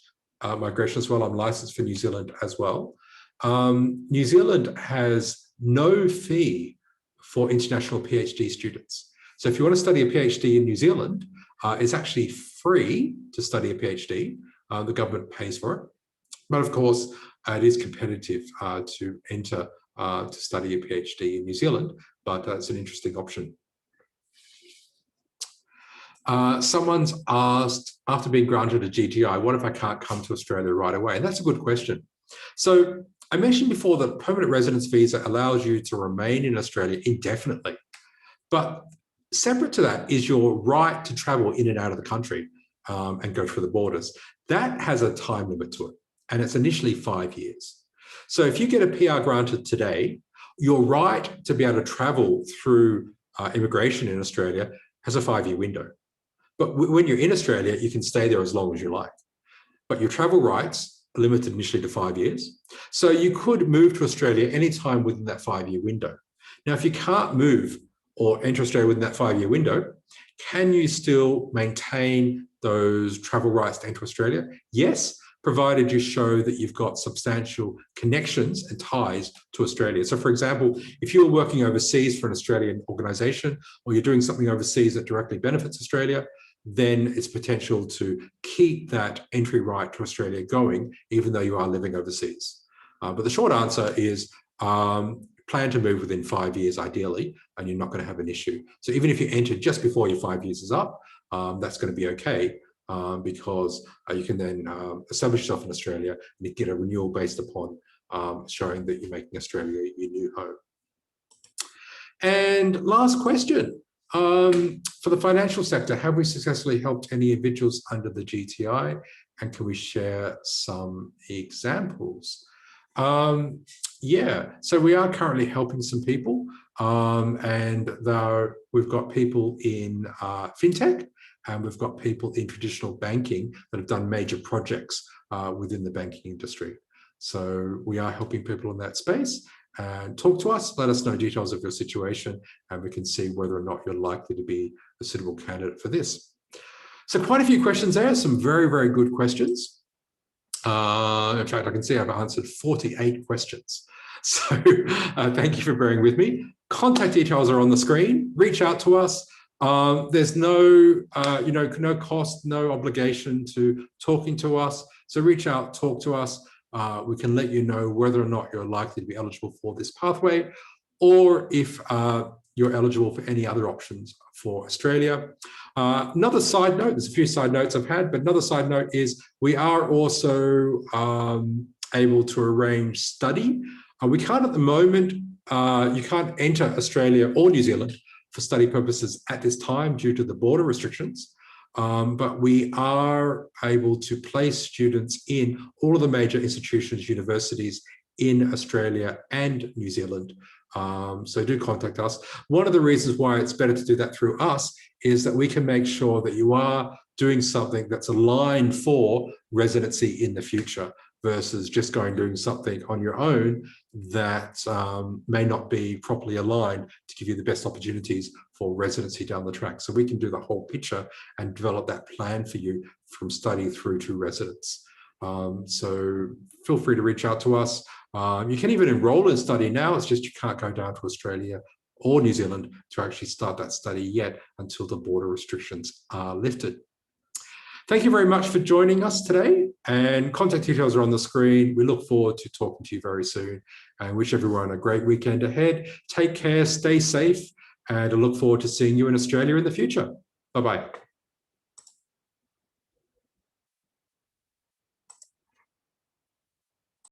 migration as well. I'm licensed for New Zealand as well. New Zealand has no fee for international PhD students. So if you want to study a PhD in New Zealand, it's actually free to study a PhD. The government pays for it. But of course, it is competitive to enter to study a PhD in New Zealand, but it's an interesting option. Someone's asked, after being granted a GTI, what if I can't come to Australia right away? And that's a good question. So I mentioned before that permanent residence visa allows you to remain in Australia indefinitely. But separate to that is your right to travel in and out of the country and go through the borders. That has a time limit to it, and it's initially 5 years. So if you get a PR granted today, your right to be able to travel through immigration in Australia has a 5-year window. But when you're in Australia, you can stay there as long as you like. But your travel rights are limited initially to 5 years. So you could move to Australia anytime within that 5-year window. Now, if you can't move or enter Australia within that 5-year window, can you still maintain those travel rights to enter Australia? Yes, provided you show that you've got substantial connections and ties to Australia. So for example, if you're working overseas for an Australian organisation, or you're doing something overseas that directly benefits Australia, then it's potential to keep that entry right to Australia going, even though you are living overseas. But the short answer is plan to move within 5 years, ideally, and you're not going to have an issue. So even if you enter just before your 5 years is up, that's going to be okay, because you can then establish yourself in Australia and you get a renewal based upon showing that you're making Australia your new home. And last question, for the financial sector, have we successfully helped any individuals under the GTI, and can we share some examples? Yeah, so we are currently helping some people, and we've got people in FinTech, and we've got people in traditional banking that have done major projects within the banking industry. So we are helping people in that space. And talk to us, let us know details of your situation, and we can see whether or not you're likely to be a suitable candidate for this. So quite a few questions there, some very, very good questions. In fact, I can see I've answered 48 questions. So thank you for bearing with me. Contact details are on the screen. Reach out to us. There's no, no cost, no obligation to talking to us. So reach out, talk to us. We can let you know whether or not you're likely to be eligible for this pathway, or if you're eligible for any other options for Australia. Another side note, there's a few side notes I've had, but another side note is we are also able to arrange study. We can't at the moment, you can't enter Australia or New Zealand for study purposes at this time due to the border restrictions. But we are able to place students in all of the major institutions, universities in Australia and New Zealand. So do contact us. One of the reasons why it's better to do that through us is that we can make sure that you are doing something that's aligned for residency in the future versus just doing something on your own that may not be properly aligned to give you the best opportunities for residency down the track. So we can do the whole picture and develop that plan for you from study through to residence. So feel free to reach out to us. You can even enroll in study now, it's just you can't go down to Australia or New Zealand to actually start that study yet until the border restrictions are lifted. Thank you very much for joining us today, and contact details are on the screen. We look forward to talking to you very soon and wish everyone a great weekend ahead. Take care, stay safe, and I look forward to seeing you in Australia in the future. Bye-bye.